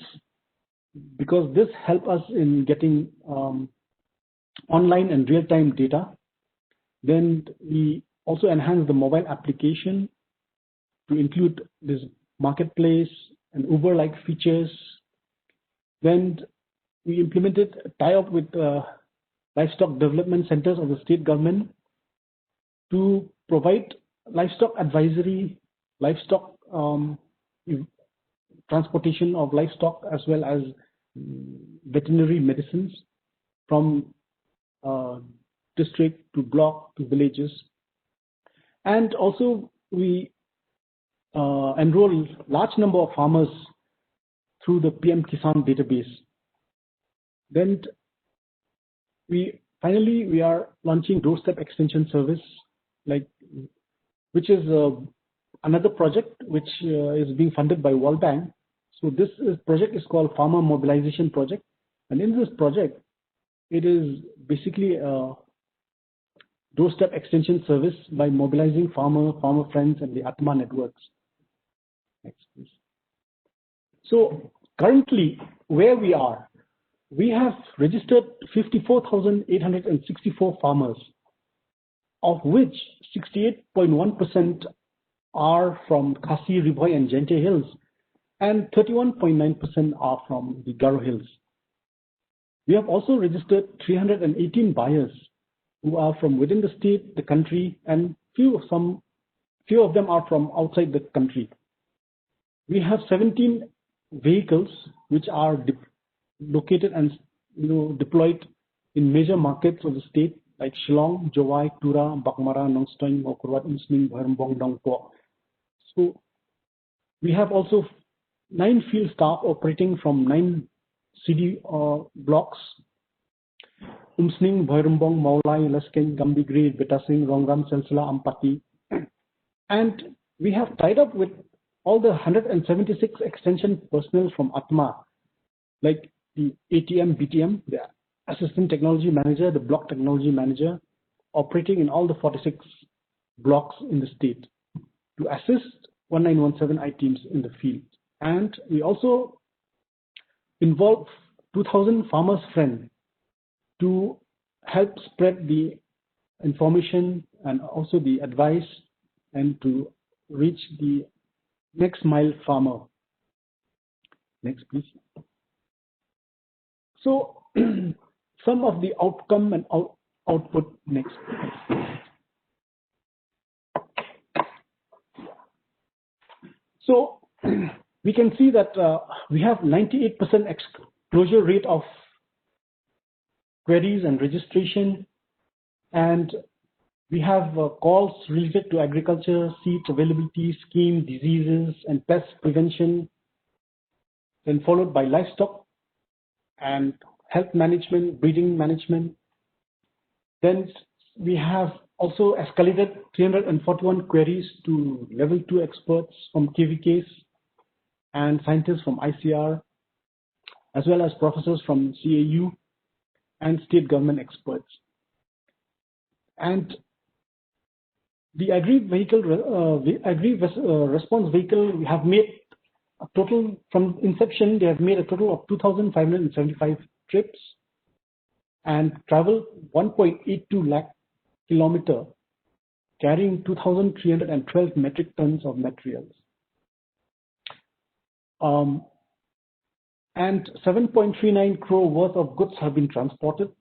[SPEAKER 4] because this helps us in getting online and real-time data. Then we also enhanced the mobile application to include this marketplace and Uber-like features. Then we implemented a tie-up with livestock development centers of the state government to provide livestock advisory, livestock transportation of livestock, as well as veterinary medicines from district to block to villages. And also we enroll large number of farmers through the PM Kisan database. Then we are launching doorstep extension service, which is another project which is being funded by World Bank. So this project is called Farmer Mobilization Project, and in this project, it is basically a doorstep extension service by mobilizing farmer friends, and the Atma networks. Next, please. So currently, where we are, we have registered 54,864 farmers, of which 68.1% are from Khasi, Ribhoi, and Gente Hills, and 31.9% are from the Garo Hills. We have also registered 318 buyers who are from within the state, the country, and few of them are from outside the country. We have 17 vehicles which are located and deployed in major markets of the state like Shillong, Jowai, Tura, Bakmara, Nongstoin, Mokurwat, Umsning, Bharambong, Dongpo. So we have also 9 field staff operating from 9 CD blocks: Umsning, Bharambong, Maulai, Leskeng, Gambigri, Betasing, Rongram, Selsila, Ampati. And we have tied up with all the 176 extension personnel from Atma, like the ATM, BTM, the Assistant Technology Manager, the Block Technology Manager, operating in all the 46 blocks in the state to assist 1917 I teams in the field. And we also involve 2,000 farmers' friends to help spread the information and also the advice, and to reach the next mile farmer. Next, please. So some of the outcome and output. Next. So we can see that we have 98% closure rate of queries and registration, and we have calls related to agriculture, seed availability, scheme, diseases, and pest prevention, then followed by livestock and health management, breeding management. Then we have also escalated 341 queries to level 2 experts from KVKs and scientists from ICR, as well as professors from CAU and state government experts. And the response vehicle, we have made a total, from inception, they have made a total of 2,575 trips and traveled 1.82 lakh kilometer, carrying 2,312 metric tons of materials. And 7.39 crore worth of goods have been transported.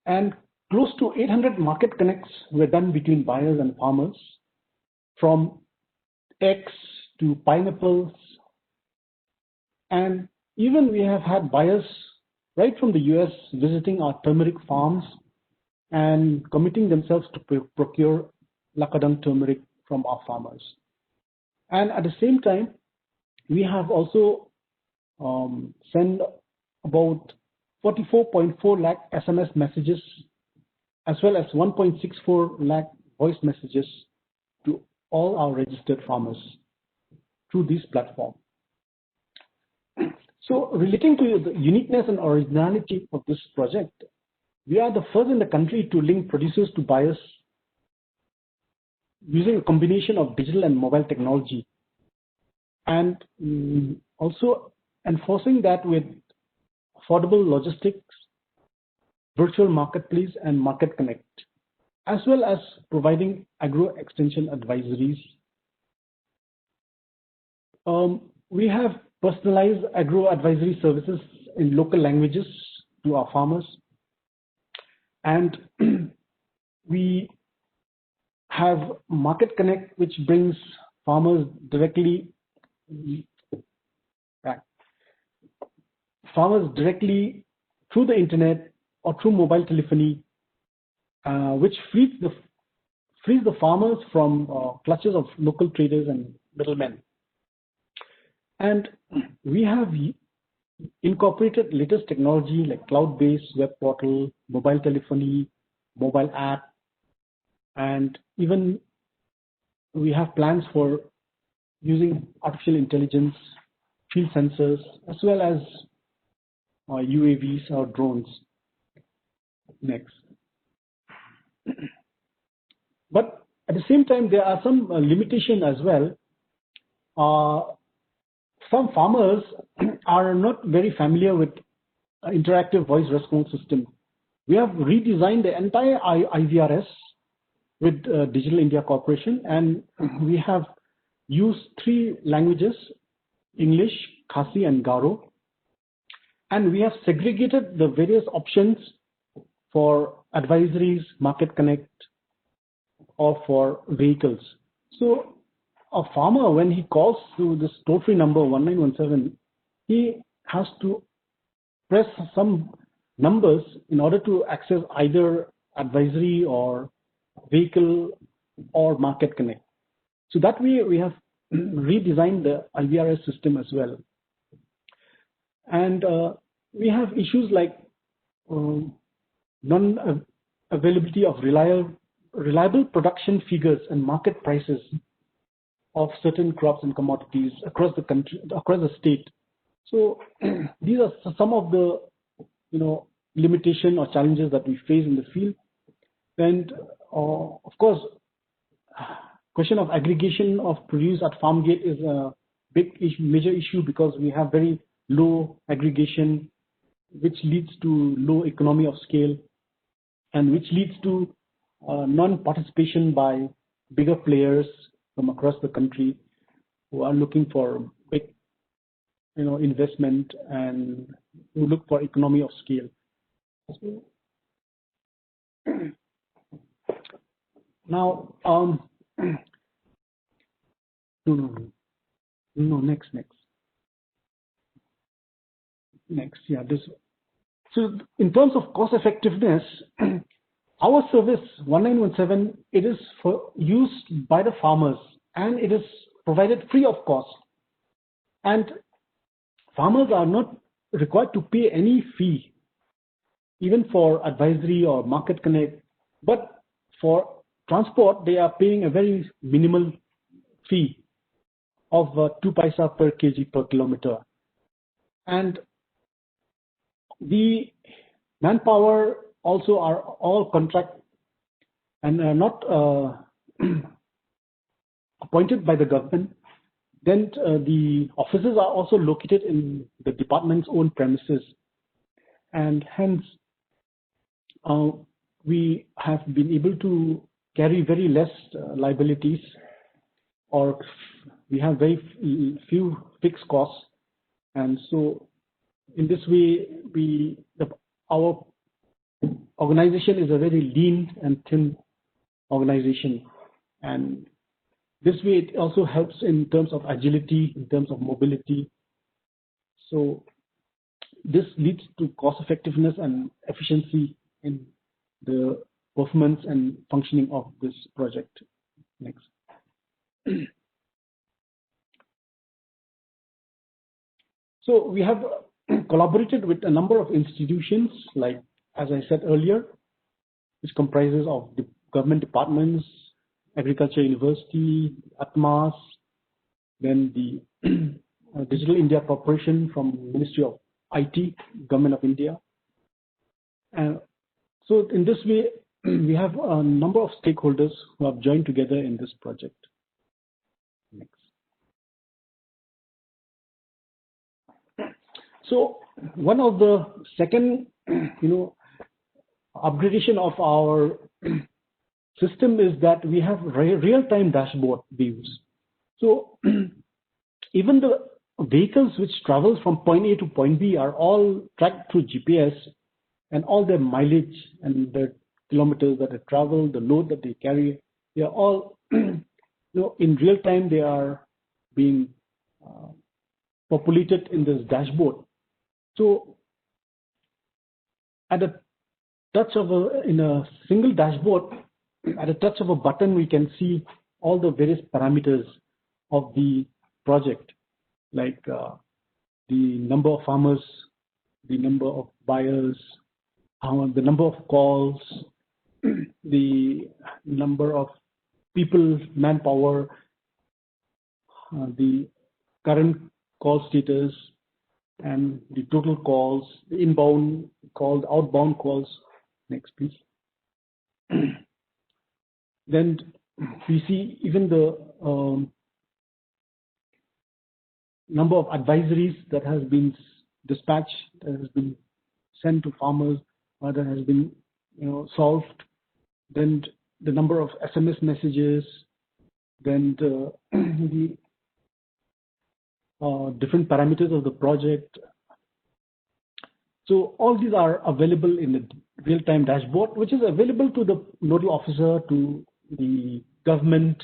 [SPEAKER 4] And close to 800 market connects were done between buyers and farmers, from eggs to pineapples. And even we have had buyers right from the US visiting our turmeric farms and committing themselves to procure Lakadang turmeric from our farmers. And at the same time, we have also sent about 44.4 lakh SMS messages, as well as 1.64 lakh voice messages to all our registered farmers through this platform. So, relating to the uniqueness and originality of this project, we are the first in the country to link producers to buyers using a combination of digital and mobile technology, and also enforcing that with affordable logistics, virtual marketplace, and market connect, as well as providing agro extension advisories. We have personalized agro advisory services in local languages to our farmers, and we have Market Connect, which brings farmers directly through the internet or through mobile telephony, which frees the farmers from clutches of local traders and middlemen. And we have incorporated latest technology like cloud-based web portal, mobile telephony, mobile app, and even we have plans for using artificial intelligence, field sensors, as well as UAVs or drones. Next. But at the same time, there are some limitations as well. Some farmers are not very familiar with interactive voice response system. We have redesigned the entire IVRS with Digital India Corporation, and we have used 3 languages: English, Khasi, and Garo. And we have segregated the various options for advisories, Market Connect, or for vehicles. So a farmer, when he calls to this toll-free number 1917, he has to press some numbers in order to access either advisory or vehicle or Market Connect. So that way we have redesigned the IVRS system as well. And we have issues like non-availability of reliable production figures and market prices of certain crops and commodities across the country, across the state. So these are some of the limitation or challenges that we face in the field. And of course, question of aggregation of produce at farm gate is a big issue, major issue, because we have very low aggregation, which leads to low economy of scale, and which leads to non-participation by bigger players from across the country who are looking for big, investment and who look for economy of scale. Now, next, yeah, this. So, in terms of cost effectiveness, our service 1917, it is used by the farmers, and it is provided free of cost. And farmers are not required to pay any fee, even for advisory or Market Connect. But for transport, they are paying a very minimal fee of 2 paisa per kg per kilometer. And the manpower also are all contract, and are not appointed by the government, then the offices are also located in the department's own premises, and hence we have been able to carry very less liabilities, or we have very few fixed costs, and so in this way our organization is a very lean and thin organization, and this way it also helps in terms of agility, in terms of mobility. So this leads to cost effectiveness and efficiency in the performance and functioning of this project. Next. So we have collaborated with a number of institutions, like, as I said earlier, which comprises of the government departments, Agriculture University, ATMAS, then the Digital India Corporation from Ministry of IT, Government of India. So in this way, we have a number of stakeholders who have joined together in this project. Next. So one of the second, upgradation of our system is that we have real-time dashboard views. So even the vehicles which travel from point A to point B are all tracked through GPS, and all their mileage and the kilometers that they travel, the load that they carry, they are all, in real time they are being populated in this dashboard. So at a touch of in a single dashboard, at a touch of a button, we can see all the various parameters of the project, like the number of farmers, the number of buyers, the number of calls, the number of people, manpower, the current call status, and the total calls, the inbound calls, outbound calls. Next, please. Then we see even the number of advisories that has been dispatched, that has been sent to farmers, or that has been solved. Then the number of SMS messages, then the different parameters of the project. So all these are available in the real-time dashboard, which is available to the nodal officer, to the government,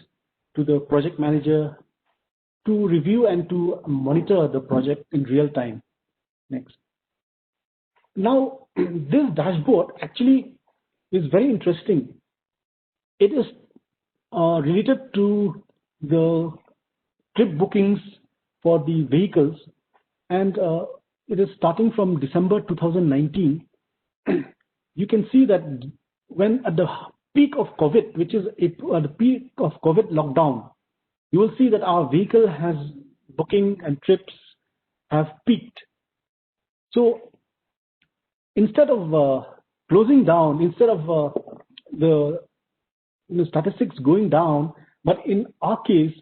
[SPEAKER 4] to the project manager, to review and to monitor the project in real time. Next. Now, this dashboard actually is very interesting. It is related to the trip bookings for the vehicles, and it is starting from December 2019. You can see that when at the peak of COVID, which is at the peak of COVID lockdown, you will see that our vehicle has booking and trips have peaked. So instead of closing down, instead of the statistics going down, but in our case,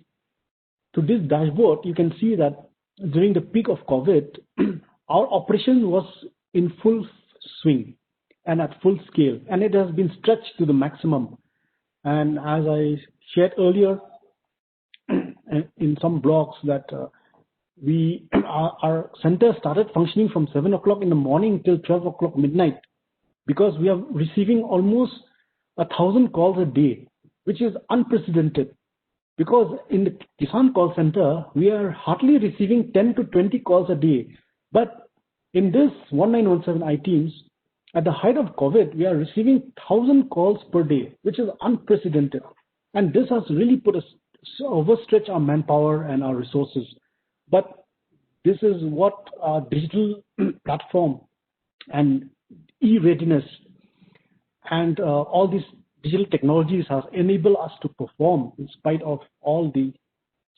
[SPEAKER 4] to this dashboard, you can see that during the peak of COVID, our operation was in full swing and at full scale, and it has been stretched to the maximum. And as I shared earlier in some blogs, that our center started functioning from 7 o'clock in the morning till 12 o'clock midnight, because we are receiving almost 1,000 calls a day, which is unprecedented. Because in the Kisan call center, we are hardly receiving 10 to 20 calls a day. But in this 1917 I-Teams, at the height of COVID, we are receiving 1,000 calls per day, which is unprecedented. And this has really put us overstretch our manpower and our resources. But this is what our digital platform and e-readiness and all these digital technologies has enabled us to perform in spite of all the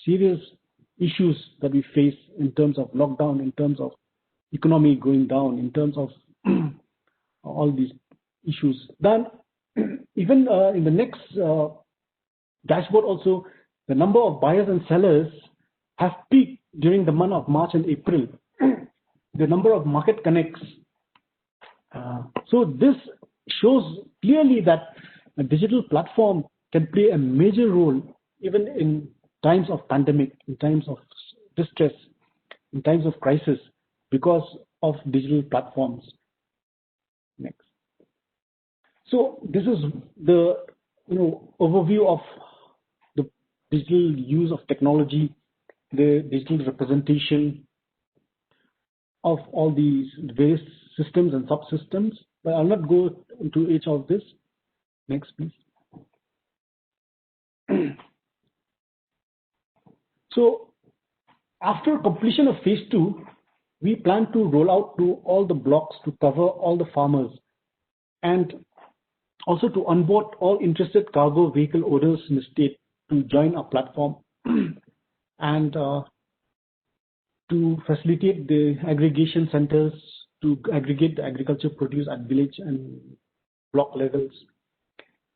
[SPEAKER 4] serious issues that we face in terms of lockdown, in terms of economy going down, in terms of all these issues. Then even in the next dashboard also, the number of buyers and sellers have peaked during the month of March and April. The number of market connects. So this shows clearly that a digital platform can play a major role even in times of pandemic, in times of distress, in times of crisis, because of digital platforms. Next. So this is the overview of the digital use of technology, the digital representation of all these various systems and subsystems. But I'll not go into each of this. Next, please. So after completion of phase 2, we plan to roll out to all the blocks to cover all the farmers, and also to onboard all interested cargo vehicle owners in the state to join our platform and to facilitate the aggregation centers to aggregate the agriculture produce at village and block levels,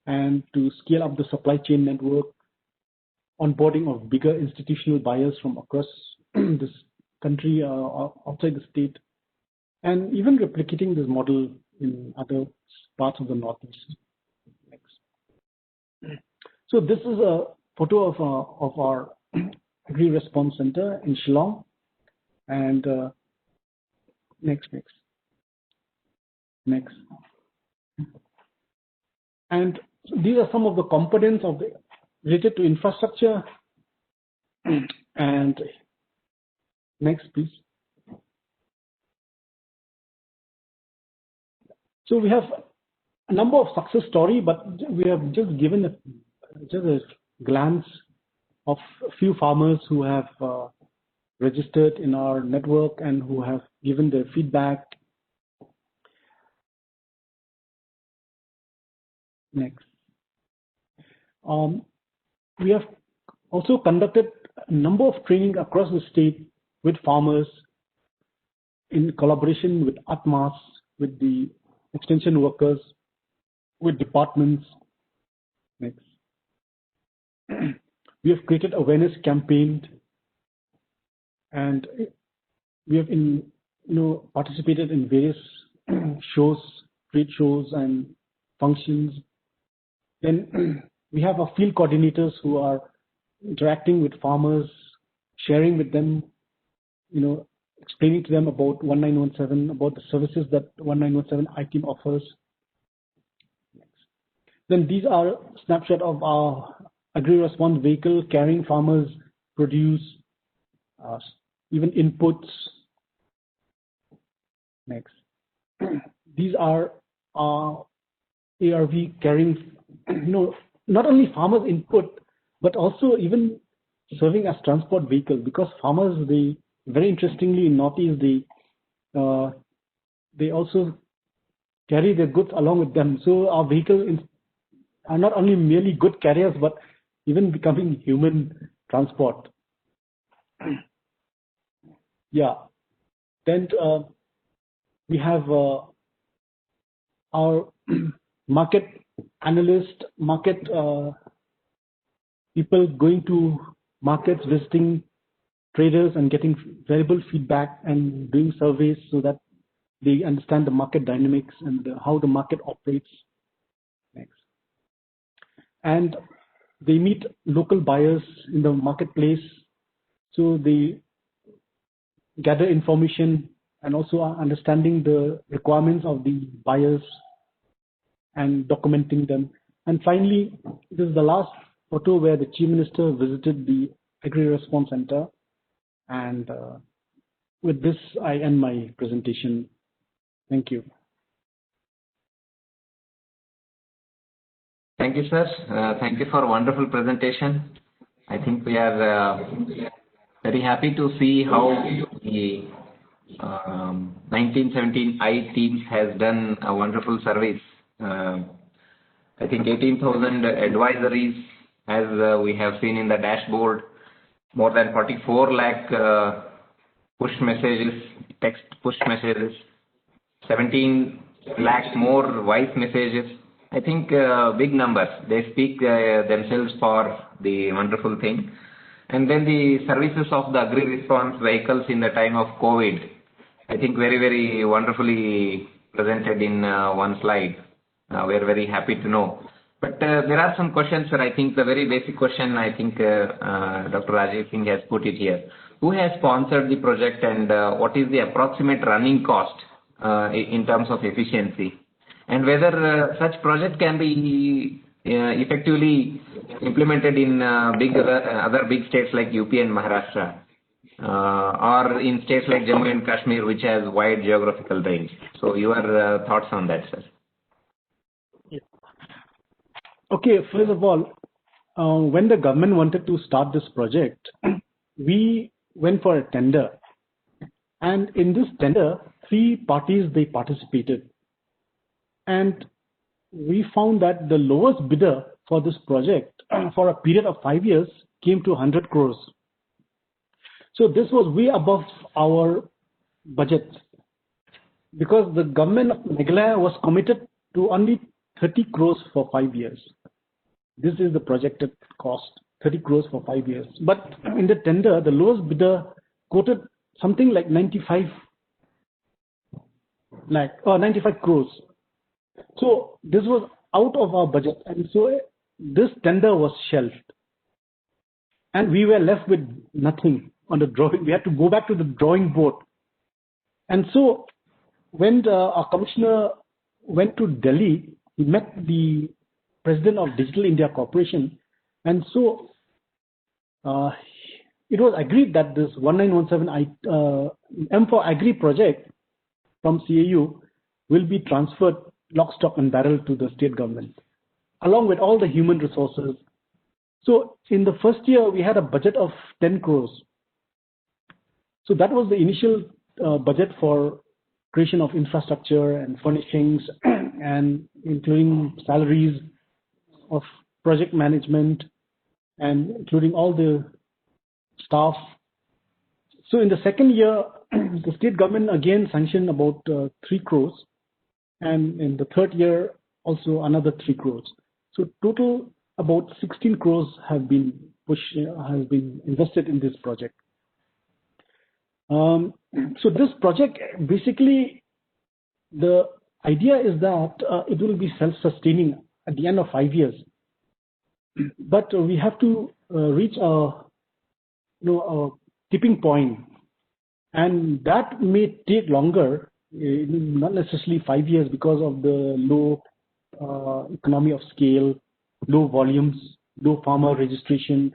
[SPEAKER 4] and to scale up the supply chain network, onboarding of bigger institutional buyers from across this country outside the state, and even replicating this model in other parts of the Northeast. Next. So this is a photo of our Agri Response Center in Shillong, and next. And these are some of the components of the related to infrastructure. And next, please. So we have a number of success stories, but we have just given a glance of a few farmers who have registered in our network and who have given their feedback. Next. We have also conducted a number of training across the state with farmers in collaboration with Atmas, with the extension workers, with departments. Next. We have created awareness campaigns, and we have participated in various shows, trade shows and functions. Then we have our field coordinators who are interacting with farmers, sharing with them, explaining to them about 1917, about the services that 1917 iTeam offers. Then these are a snapshot of our Agri Response vehicle carrying farmers' produce, even inputs. Next. These are our ARV carrying, not only farmers' input, but also even serving as transport vehicle, because farmers, they very interestingly in Northeast, they also carry their goods along with them. So our vehicles are not only merely good carriers, but even becoming human transport. Yeah. Then we have our market analyst, market people going to markets, visiting traders and getting valuable feedback and doing surveys so that they understand the market dynamics and how the market operates. Next. And they meet local buyers in the marketplace, so they gather information and also are understanding the requirements of the buyers and documenting them. And finally, this is the last photo where the Chief Minister visited the Agri Response Center. And with this, I end my presentation. Thank you.
[SPEAKER 1] Thank you, sir. Thank you for a wonderful presentation. I think we are very happy to see how the 1917 iTeams has done a wonderful service. I think 18,000 advisories, as we have seen in the dashboard, more than 44 lakh push messages, text push messages, 17 lakh more voice messages, I think big numbers. They speak themselves for the wonderful thing. And then the services of the agri-response vehicles in the time of COVID, I think very, very wonderfully presented in one slide. We are very happy to know. But there are some questions, sir. I think the very basic question, I think Dr. Rajesh Singh has put it here. Who has sponsored the project and what is the approximate running cost in terms of efficiency? And whether such project can be effectively implemented in other big states like UP and Maharashtra, or in states like Jammu and Kashmir, which has wide geographical range. So your thoughts on that, sir?
[SPEAKER 4] Okay, first of all, when the government wanted to start this project, we went for a tender. And in this tender, 3 parties, they participated. And we found that the lowest bidder for this project for a period of 5 years came to 100 crores. So this was way above our budget, because the government of Meghalaya was committed to only 30 crores for 5 years. This is the projected cost, 30 crores for 5 years. But in the tender, the lowest bidder quoted something like 95 crores. So this was out of our budget, and so this tender was shelved. And we were left with nothing on the drawing. We had to go back to the drawing board. And so when our commissioner went to Delhi, he met the president of Digital India Corporation, and so it was agreed that this 1917 M4 Agri project from CAU will be transferred lock, stock and barrel to the state government, along with all the human resources. So in the first year, we had a budget of 10 crores. So that was the initial budget for creation of infrastructure and furnishings, and including salaries of project management and including all the staff. So in the second year, the state government again sanctioned about 3 crores. And in the third year, also another 3 crores. So total about 16 crores have been invested in this project. So this project, basically, the idea is that it will be self-sustaining at the end of 5 years. But we have to reach a tipping point, and that may take longer. Not necessarily 5 years, because of the low economy of scale, low volumes, low farmer registration.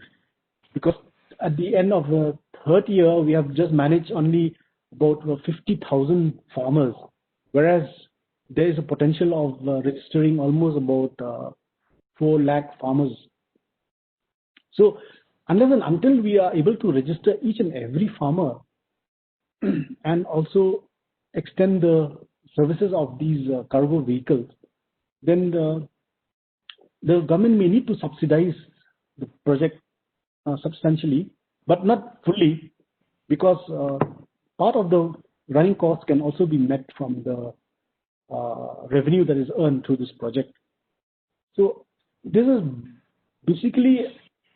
[SPEAKER 4] Because at the end of the third year, we have just managed only about 50,000 farmers, whereas there is a potential of registering almost about 4 lakh farmers. So unless and until we are able to register each and every farmer and also extend the services of these cargo vehicles, then the government may need to subsidize the project substantially, but not fully, because part of the running costs can also be met from the revenue that is earned through this project. So this is basically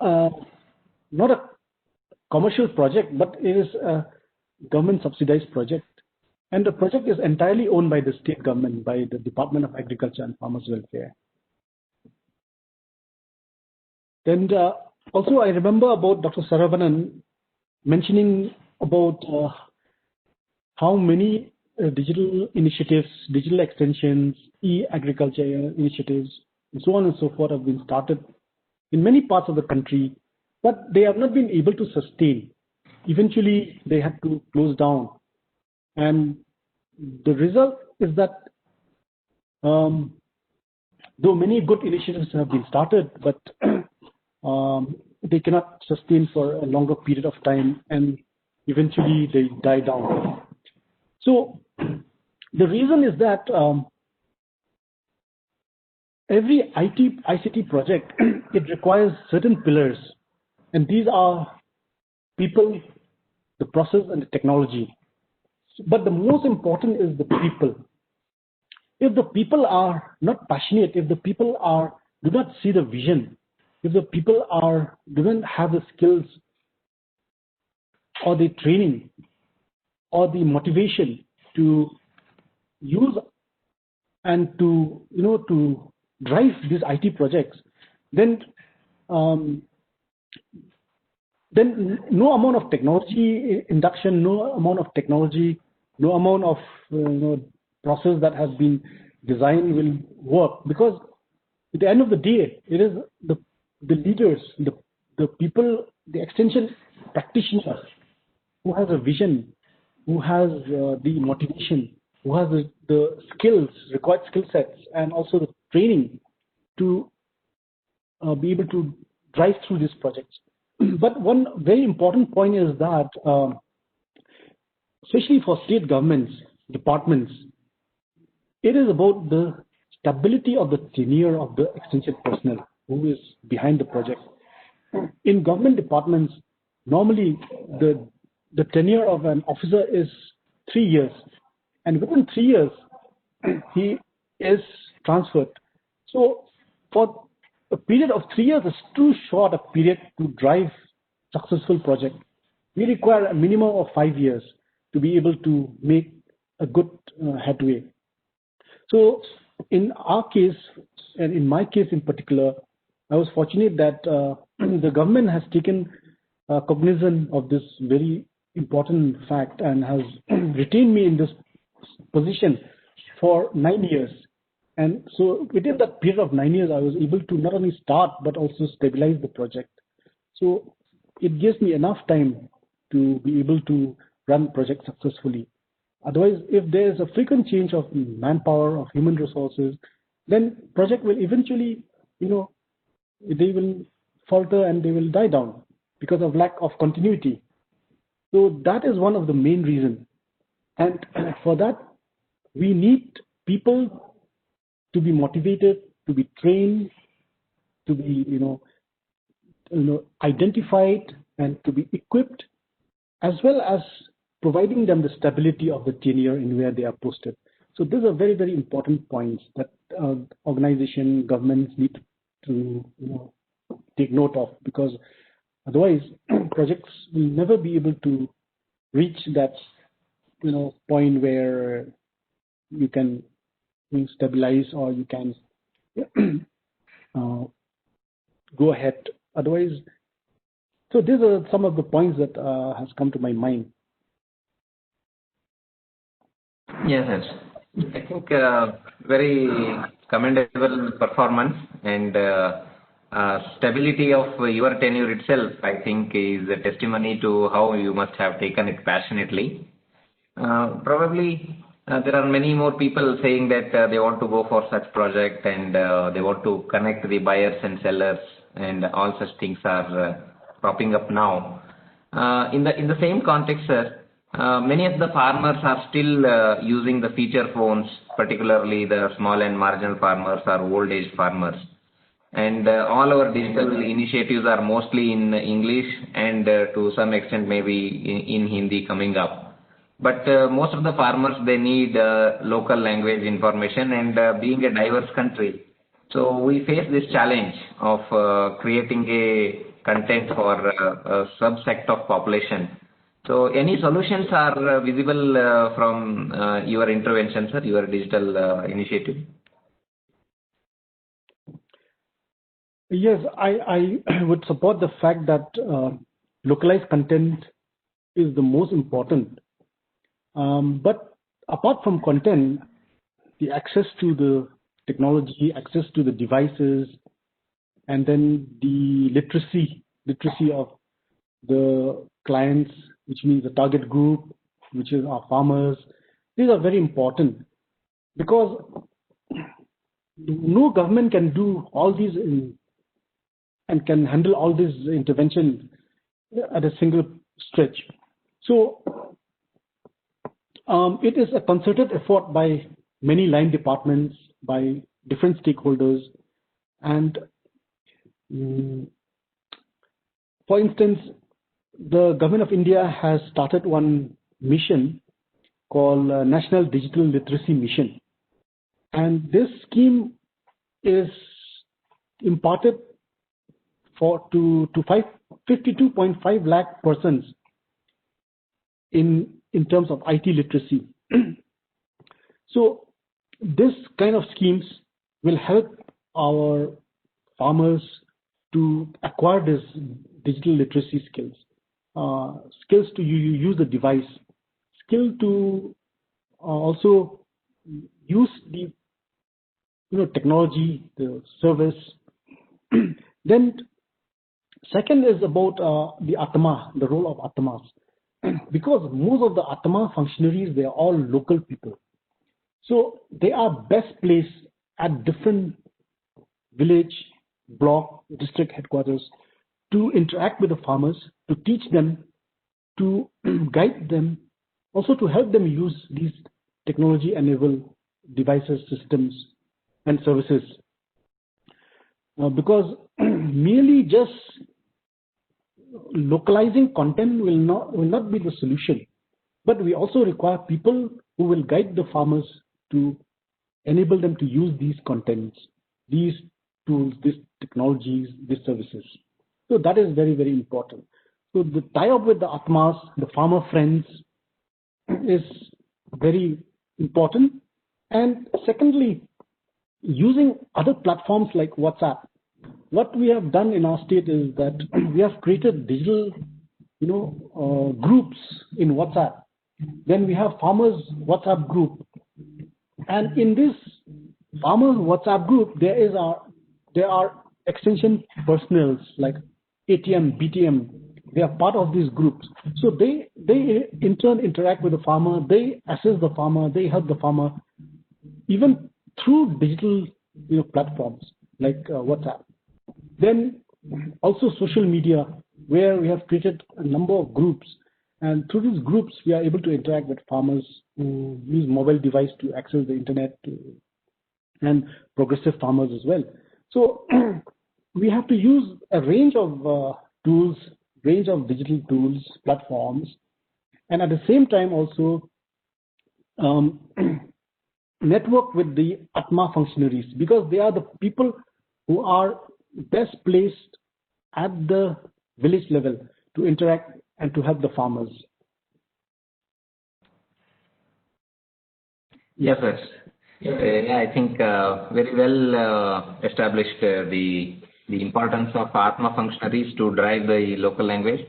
[SPEAKER 4] not a commercial project, but it is a government subsidized project. And the project is entirely owned by the state government, by the Department of Agriculture and Farmers Welfare. And also I remember about Dr. Saravanan mentioning about how many digital initiatives, digital extensions, e-agriculture initiatives, and so on and so forth have been started in many parts of the country, but they have not been able to sustain. Eventually, they had to close down. And the result is that though many good initiatives have been started, but they cannot sustain for a longer period of time, and eventually they die down. So the reason is that every ICT project, it requires certain pillars, and these are people, the process, and the technology. But the most important is the people. if the people are not passionate, if the people do not see the vision, if the people do not have the skills or the training or the motivation to use and to drive these IT projects, then no amount of technology induction, no amount of technology, no amount of process that has been designed will work, because at the end of the day, it is the leaders, the people, the extension practitioners who has a vision, who has the motivation, who has the skills, required skill sets, and also the training to be able to drive through these projects. But one very important point is that, especially for state governments, departments, it is about the stability of the tenure of the extension personnel who is behind the project. In government departments, normally the tenure of an officer is 3 years, and within 3 years he is transferred. So for a period of 3 years is too short a period to drive successful project. We require a minimum of 5 years to be able to make a good headway. So in our case, and in my case in particular, I was fortunate that the government has taken cognizance of this very important fact and has retained me in this position for 9 years. And so within that period of 9 years, I was able to not only start but also stabilize the project. So it gives me enough time to be able to run projects successfully. Otherwise, if there is a frequent change of manpower, of human resources, then project will eventually, they will falter and they will die down because of lack of continuity. So that is one of the main reasons. And for that, we need people to be motivated, to be trained, to be, identified and to be equipped, as well as providing them the stability of the tenure in where they are posted. So these are very, very important points that organization, governments need to take note of, because otherwise projects will never be able to reach that point where you can stabilize or you can go ahead. Otherwise, so these are some of the points that has come to my mind.
[SPEAKER 1] Yes, yes. I think very commendable performance, and stability of your tenure itself, I think, is a testimony to how you must have taken it passionately. Probably there are many more people saying that they want to go for such project and they want to connect the buyers and sellers, and all such things are cropping up now. In the same context, sir, many of the farmers are still using the feature phones, particularly the small and marginal farmers or old age farmers. And all our digital initiatives are mostly in English and to some extent maybe in Hindi coming up. But most of the farmers, they need local language information, and being a diverse country, so we face this challenge of creating a content for a subsect of population. So any solutions are visible from your intervention, sir, your digital initiative?
[SPEAKER 4] Yes, I would support the fact that localized content is the most important. But apart from content, the access to the technology, access to the devices, and then the literacy of the clients, which means the target group, which is our farmers, these are very important, because no government can do all these and can handle all this intervention at a single stretch. So it is a concerted effort by many line departments, by different stakeholders. And for instance, the government of India has started one mission called National Digital Literacy Mission. And this scheme is imparted to 52.5 lakh persons in terms of IT literacy. So this kind of schemes will help our farmers to acquire this digital literacy skills, skills to use the device, skill to also use the technology, the service. Then second is about the Atma, the role of Atmas. Because most of the Atma functionaries, they are all local people. So they are best placed at different village, block, district headquarters to interact with the farmers, to teach them, to guide them, also to help them use these technology-enabled devices, systems, and services. Because merely just localizing content will not be the solution, but we also require people who will guide the farmers to enable them to use these contents, these tools, these technologies, these services. So that is very, very important. So the tie-up with the Atmas, the farmer friends, is very important. And secondly, using other platforms like WhatsApp. What we have done in our state is that we have created digital, groups in WhatsApp. Then we have farmers WhatsApp group, and in this farmers WhatsApp group there are extension personnels like ATM, BTM. They are part of these groups. So they in turn interact with the farmer. They assist the farmer. They help the farmer, even through digital platforms like WhatsApp. Then also social media, where we have created a number of groups, and through these groups we are able to interact with farmers who use mobile device to access the internet, and progressive farmers as well. So we have to use a range of tools, range of digital tools, platforms, and at the same time also network with the Atma functionaries, because they are the people who are best placed at the village level to interact and to help the farmers.
[SPEAKER 1] Yes, sir. I think very well established the importance of Atma functionaries to drive the local language.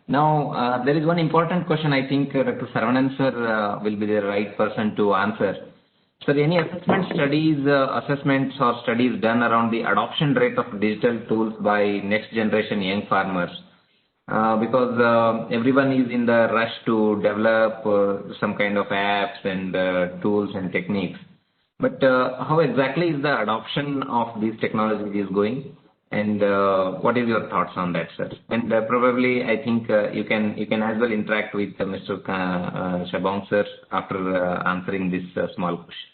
[SPEAKER 1] Now, there is one important question I think Dr. Saravanan sir will be the right person to answer. So any assessments or studies done around the adoption rate of digital tools by next generation young farmers? Because everyone is in the rush to develop some kind of apps and tools and techniques. But how exactly is the adoption of these technologies going? And what is your thoughts on that, sir? And probably I think you can as well interact with Mr. Shabong sir after answering this small question.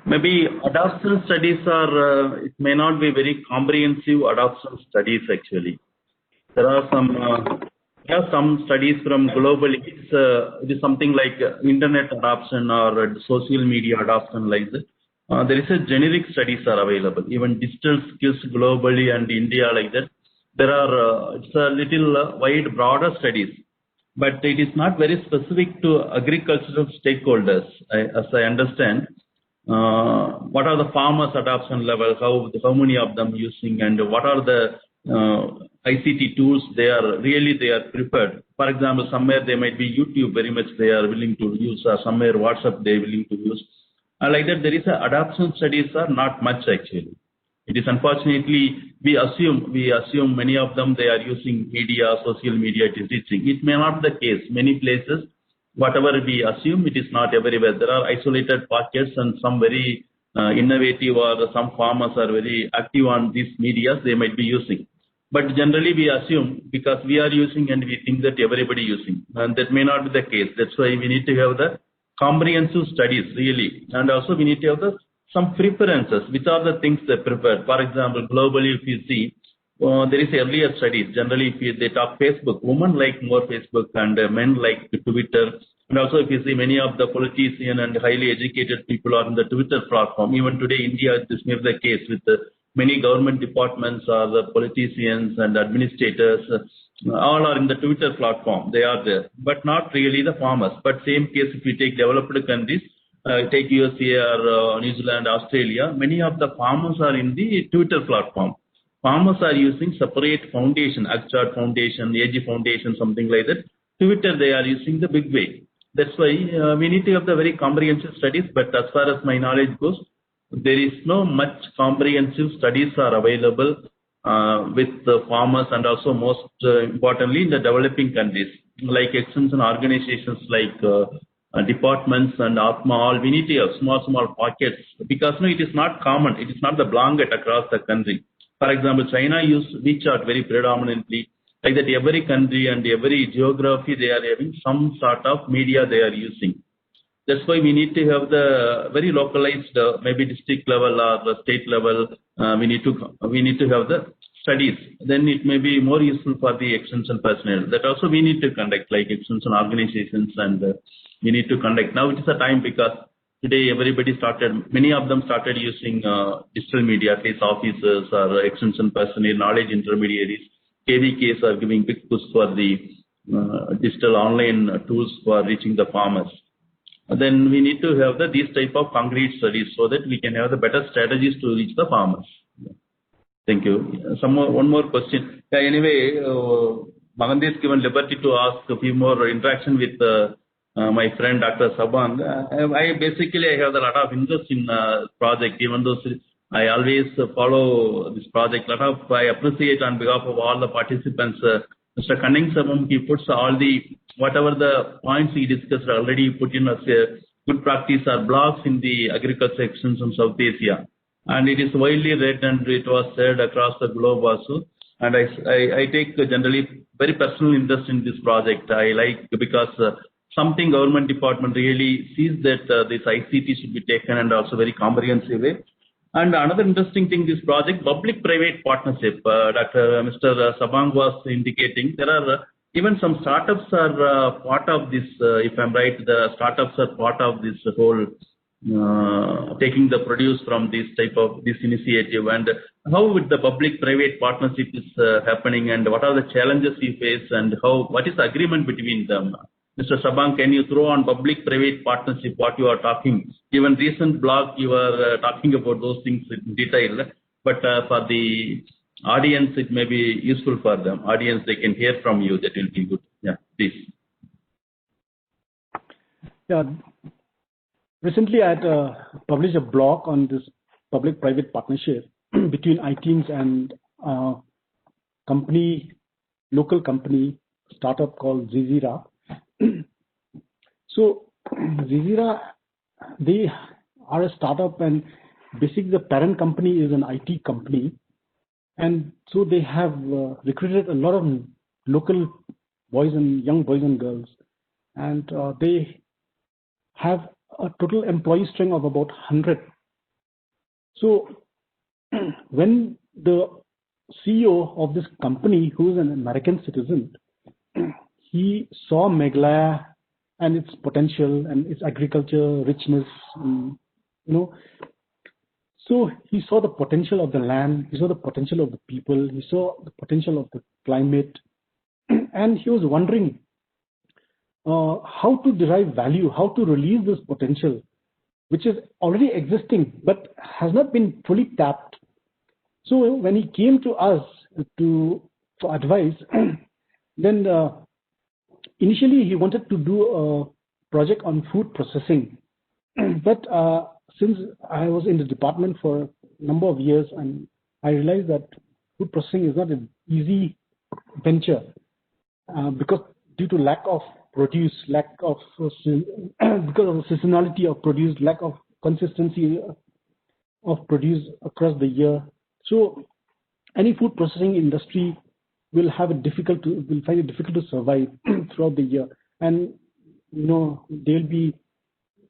[SPEAKER 2] Maybe adoption studies are, it may not be very comprehensive adoption studies actually. There are some studies from globally. It is something like internet adoption or social media adoption like that. There is a generic studies are available, even digital skills globally and India like that. There are, it's a little wide, broader studies, but it is not very specific to agricultural stakeholders, as I understand. What are the farmers adoption levels, how many of them using, and what are the ICT tools they are prepared. For example, somewhere they might be YouTube very much they are willing to use, or somewhere WhatsApp they are willing to use. Like that, there is a adoption studies are not much actually. It is unfortunately we assume many of them they are using media, social media to teaching. It may not be the case. Many places, whatever we assume, it is not everywhere. There are isolated pockets and some very innovative or some farmers are very active on these medias they might be using. But generally we assume because we are using and we think that everybody using, and that may not be the case. That's why we need to have the comprehensive studies really, and also we need to have some preferences. Which are the things they prefer? For example, globally if you see, there is earlier studies. Generally, if they talk Facebook, women like more Facebook and men like Twitter And also, if you see many of the politicians and highly educated people are in the Twitter platform. Even today, India, this may be the case with many government departments or the politicians and administrators. All are in the Twitter platform. They are there, but not really the farmers. But same case if we take developed countries, take USA or New Zealand, Australia, many of the farmers are in the Twitter platform. Farmers are using separate foundation, Agchart Foundation, AG Foundation, something like that. Twitter, they are using the big way. That's why we need to have the very comprehensive studies. But as far as my knowledge goes, there is no much comprehensive studies are available with the farmers, and also most importantly in the developing countries, like extension organizations like departments and Atma. All we need to have small pockets, because no, it is not common. It is not the blanket across the country. For example, China use WeChat very predominantly. Like that, every country and every geography, they are having some sort of media they are using. That's why we need to have the very localized, maybe district level or the state level. We need to have the studies. Then it may be more useful for the extension personnel. That also we need to conduct, like extension organizations, and we need to conduct. Now it is a time, because today many of them started using digital media, face officers or extension personnel, knowledge intermediaries. KVKs are giving big push for the digital online tools for reaching the farmers. Then we need to have these type of concrete studies so that we can have the better strategies to reach the farmers. Thank you. One more question. Anyway, Magandesh given liberty to ask a few more interaction with my friend Dr. Sabang. I have a lot of interest in project, even though I always follow this project. I appreciate on behalf of all the participants. Mr. Kanning Sabam, he puts all whatever the points he discussed already put in as a good practice or blogs in the agriculture extension South Asia. And it is widely read, and it was shared across the globe also. And I take generally very personal interest in this project. I like, because something government department really sees that this ICT should be taken, and also very comprehensive way. And another interesting thing, this project, public-private partnership, Mr. Sabang was indicating, there are even some startups are part of this, if I'm right, the startups are part of this whole taking the produce from this initiative. And how would the public-private partnership is happening, and what are the challenges you face, and what is the agreement between them? Mr. Sabang, can you throw on public-private partnership what you are talking? Even recent blog you are talking about those things in detail, but for the audience it may be useful for them. Audience, they can hear from you. That will be good. Yeah, please.
[SPEAKER 4] Yeah. Recently, I had published a blog on this public-private partnership between iTeams and local company startup called Zizira. So Zizira, they are a startup, and basically the parent company is an IT company, and so they have recruited a lot of local young boys and girls, and they have a total employee string of about 100. So when the CEO of this company, who is an American citizen, he saw Meghalaya and its potential and its agriculture richness, so he saw the potential of the land, he saw the potential of the people, he saw the potential of the climate, and he was wondering how to derive value, how to release this potential, which is already existing but has not been fully tapped. So when he came to us for advice, then initially he wanted to do a project on food processing, but since I was in the department for a number of years, and I realized that food processing is not an easy venture, because due to lack of produce, because of the seasonality of produce, lack of consistency of produce across the year. So any food processing industry will find it difficult to survive throughout the year, and they'll be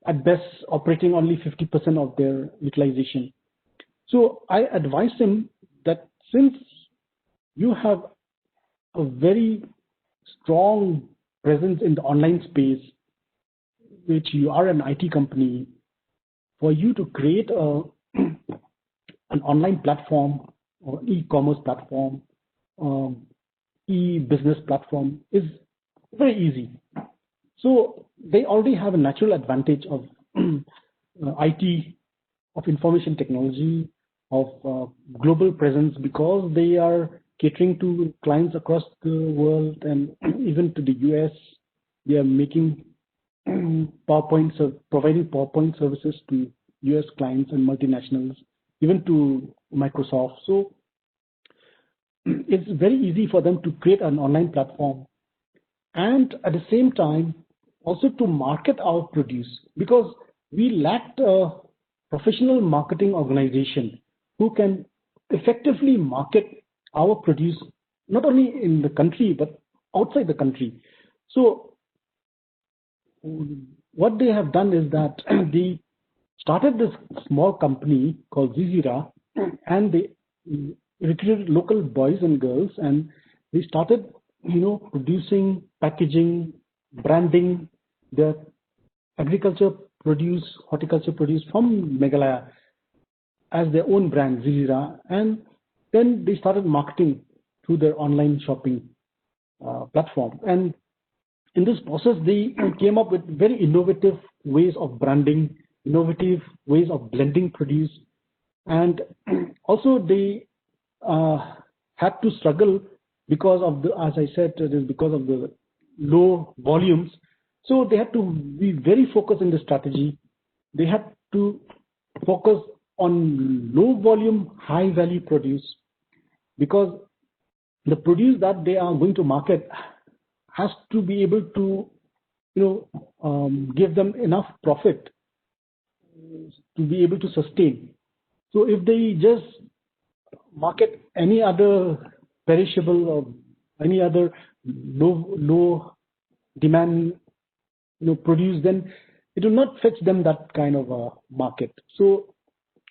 [SPEAKER 4] at best operating only 50% of their utilization. So I advised him that since you have a very strong presence in the online space, which you are an IT company, for you to create an online platform or e-commerce platform, e-business platform is very easy. So they already have a natural advantage of IT, of information technology, of global presence, because they are catering to clients across the world and even to the US. They are making providing PowerPoint services to US clients and multinationals, even to Microsoft. So it's very easy for them to create an online platform and at the same time also to market our produce, because we lacked a professional marketing organization who can effectively market our produce not only in the country but outside the country. So what they have done is that they started this small company called Zizira, and they recruited local boys and girls, and they started, producing, packaging, branding their agriculture produce, horticulture produce from Meghalaya as their own brand, Zizira, and then they started marketing through their online shopping platform. And in this process, they came up with very innovative ways of branding, innovative ways of blending produce, and also they had to struggle because of the, as I said, it is because of the low volumes. So they had to be very focused in the strategy. They had to focus on low volume, high value produce, because the produce that they are going to market has to be able to, give them enough profit to be able to sustain. So if they just market any other perishable or any other low demand produce, then it will not fetch them that kind of a market. So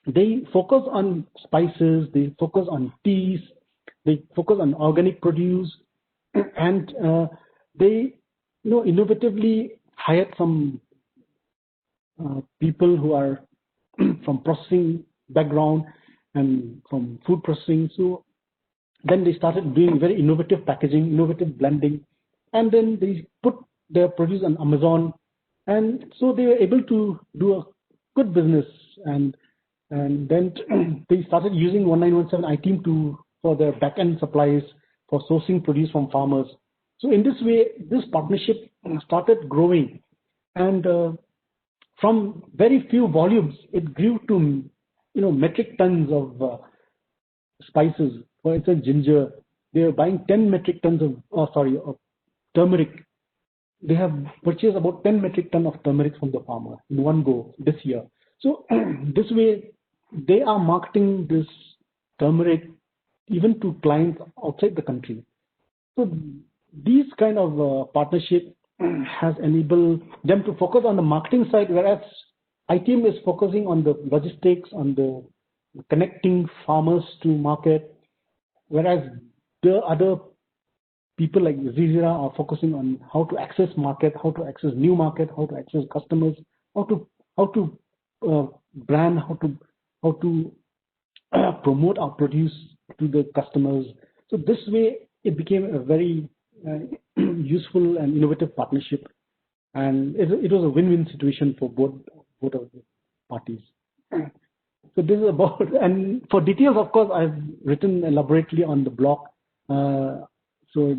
[SPEAKER 4] they focus on spices, they focus on teas, they focus on organic produce, and they innovatively hired some people who are from processing background and from food processing. So then they started doing very innovative packaging, innovative blending, and then they put their produce on Amazon, and so they were able to do a good business. And then they started using 1917 iTeam for their back-end supplies for sourcing produce from farmers. So in this way, this partnership started growing, and from very few volumes, it grew to metric tons of spices. For instance, ginger, they are buying 10 metric tons of turmeric. They have purchased about 10 metric tons of turmeric from the farmer in one go this year. So this way, they are marketing this turmeric even to clients outside the country. So these kind of partnership has enabled them to focus on the marketing side, whereas iTeam is focusing on the logistics, on the connecting farmers to market, whereas the other people like Zizira are focusing on how to access market, how to access new market, how to access customers, how to brand, how to promote our produce to the customers. So this way, it became a very useful and innovative partnership, and it was a win-win situation for both of the parties. So this is about, and for details, of course, I've written elaborately on the blog. So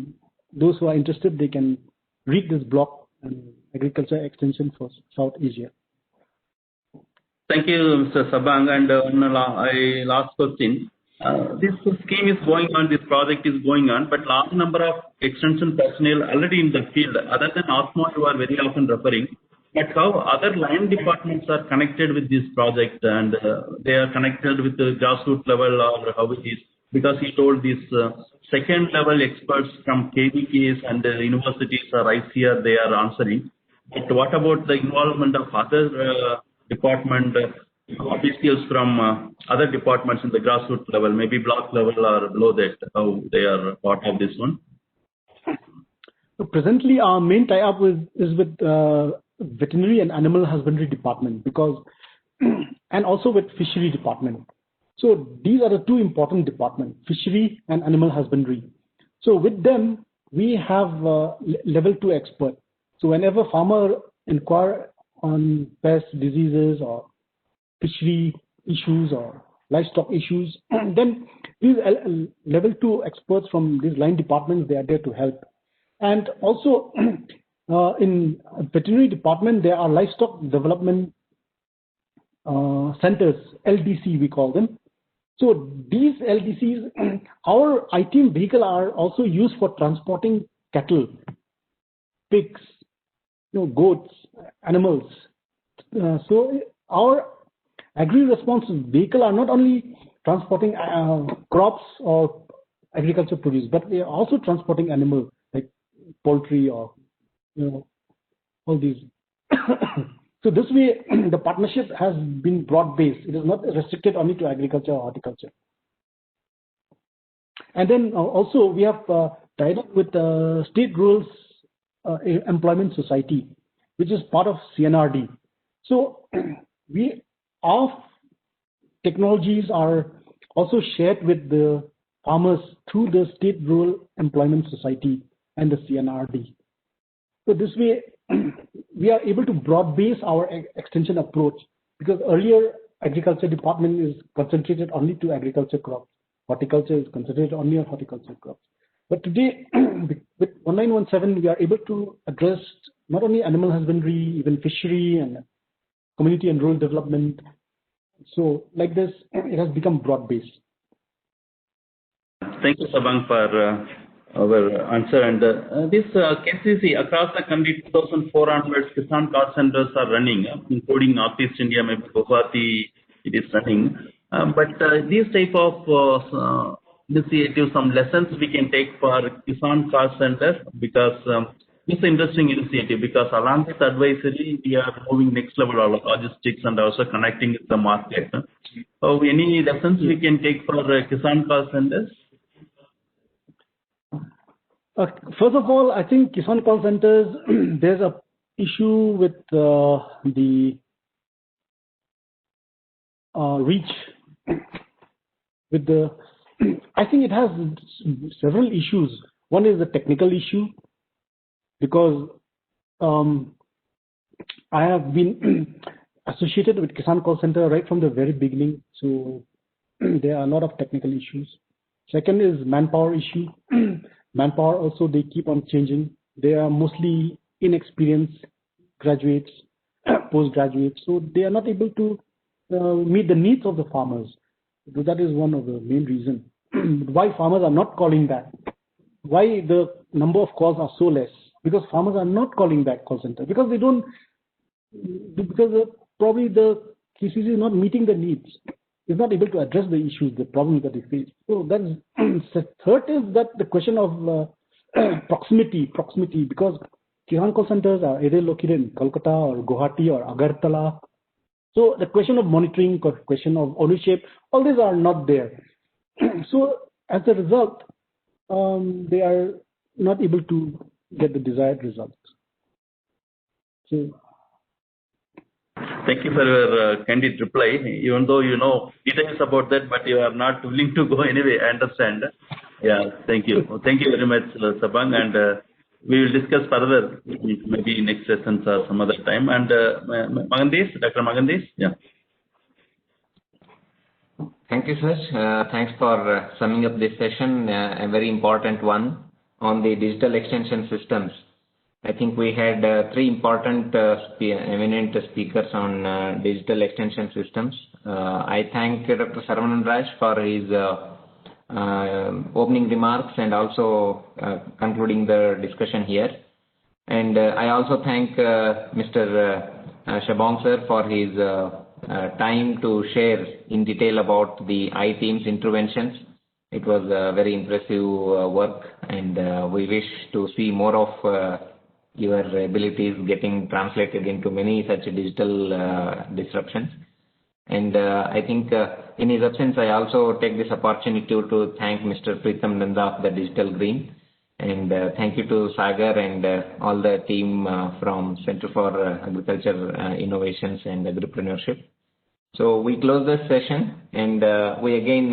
[SPEAKER 4] those who are interested, they can read this blog on agriculture extension for South Asia.
[SPEAKER 2] Thank you, Mr. Sabang. And last question. This scheme is going on, this project is going on, but large number of extension personnel already in the field. Other than OSMO, you are very often referring. But how other line departments are connected with this project, and they are connected with the grassroots level, or how it is? Because he told these second level experts from KVKs and universities are right here, they are answering. But what about the involvement of other department officials from other departments in the grassroots level, maybe block level or below that, how they are part of this one?
[SPEAKER 4] So presently, our main tie-up is with veterinary and animal husbandry department, because and also with fishery department. So these are the two important departments, fishery and animal husbandry. So with them, we have level 2 expert. So whenever farmer inquire on pest diseases or fishery issues or livestock issues, then these level 2 experts from these line departments, they are there to help. And also in veterinary department, there are livestock development centers, LDC we call them. So these LDCs, our iTeam vehicle are also used for transporting cattle, pigs, goats, animals. So our agri-response vehicle are not only transporting crops or agriculture produce, but they are also transporting animals like poultry or all these. So this way, the partnership has been broad-based. It is not restricted only to agriculture or horticulture. And then also we have tied up with State Rural Employment Society, which is part of CNRD. So our technologies are also shared with the farmers through the State Rural Employment Society and the CNRD. So this way, we are able to broad base our extension approach, because earlier agriculture department is concentrated only to agriculture crops. Horticulture is concentrated only on horticulture crops. But today, with 1917, we are able to address not only animal husbandry, even fishery and community and rural development. So like this, it has become broad based.
[SPEAKER 2] Thank you, Sabang, for our answer. And this KCC across the country, 2,400 Kisan call centers are running, including Northeast India, maybe Guwahati, it is running. But these type of initiatives, some lessons we can take for Kisan call center, because it's an interesting initiative, because along with advisory, we are moving next level of logistics and also connecting with the market. So any lessons we can take for Kisan call centers?
[SPEAKER 4] First of all, I think Kisan call centers, there's a issue with the reach. With the, I think it has several issues. One is the technical issue, because I have been associated with Kisan call center right from the very beginning. So there are a lot of technical issues. Second is manpower issue. Manpower also, they keep on changing. They are mostly inexperienced graduates, postgraduates, so they are not able to meet the needs of the farmers. So that is one of the main reasons why farmers are not calling back. Why the number of calls are so less? Because farmers are not calling back call center, because they don't, because probably the KCC is not meeting the needs. Is not able to address the issues, the problems that they face. So that's third is that the question of proximity, because Kisan call centers are either located in Kolkata or Guwahati or Agartala. So the question of monitoring, question of ownership, all these are not there. So as a result, they are not able to get the desired results. So.
[SPEAKER 2] Thank you for your candid reply. Even though you know details about that, but you are not willing to go anyway, I understand. Yeah, thank you. Thank you very much, Sabang, and we will discuss further maybe next sessions or some other time. And Magandesh, Dr. Magandesh, yeah.
[SPEAKER 1] Thank you, sir. Thanks for summing up this session, a very important one on the digital extension systems. I think we had three important eminent speakers on digital extension systems. I thank Dr. Saravanan Raj for his opening remarks and also concluding the discussion here. And I also thank Mr. Shabong sir for his time to share in detail about the iTeam's interventions. It was very impressive work, and we wish to see more of your abilities getting translated into many such digital disruptions. And I think in his absence, I also take this opportunity to thank Mr. Pritham Nanda of the Digital Green. And thank you to Sagar and all the team from Center for Agriculture Innovations and Agripreneurship. So we close this session, and we again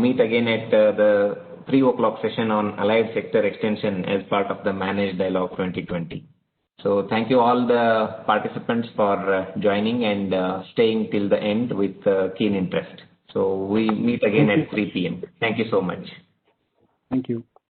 [SPEAKER 1] meet again at the 3 o'clock session on Allied Sector Extension as part of the Managed Dialogue 2020. So thank you all the participants for joining and staying till the end with keen interest. So we meet again at 3 p.m. Thank you so much.
[SPEAKER 4] Thank you.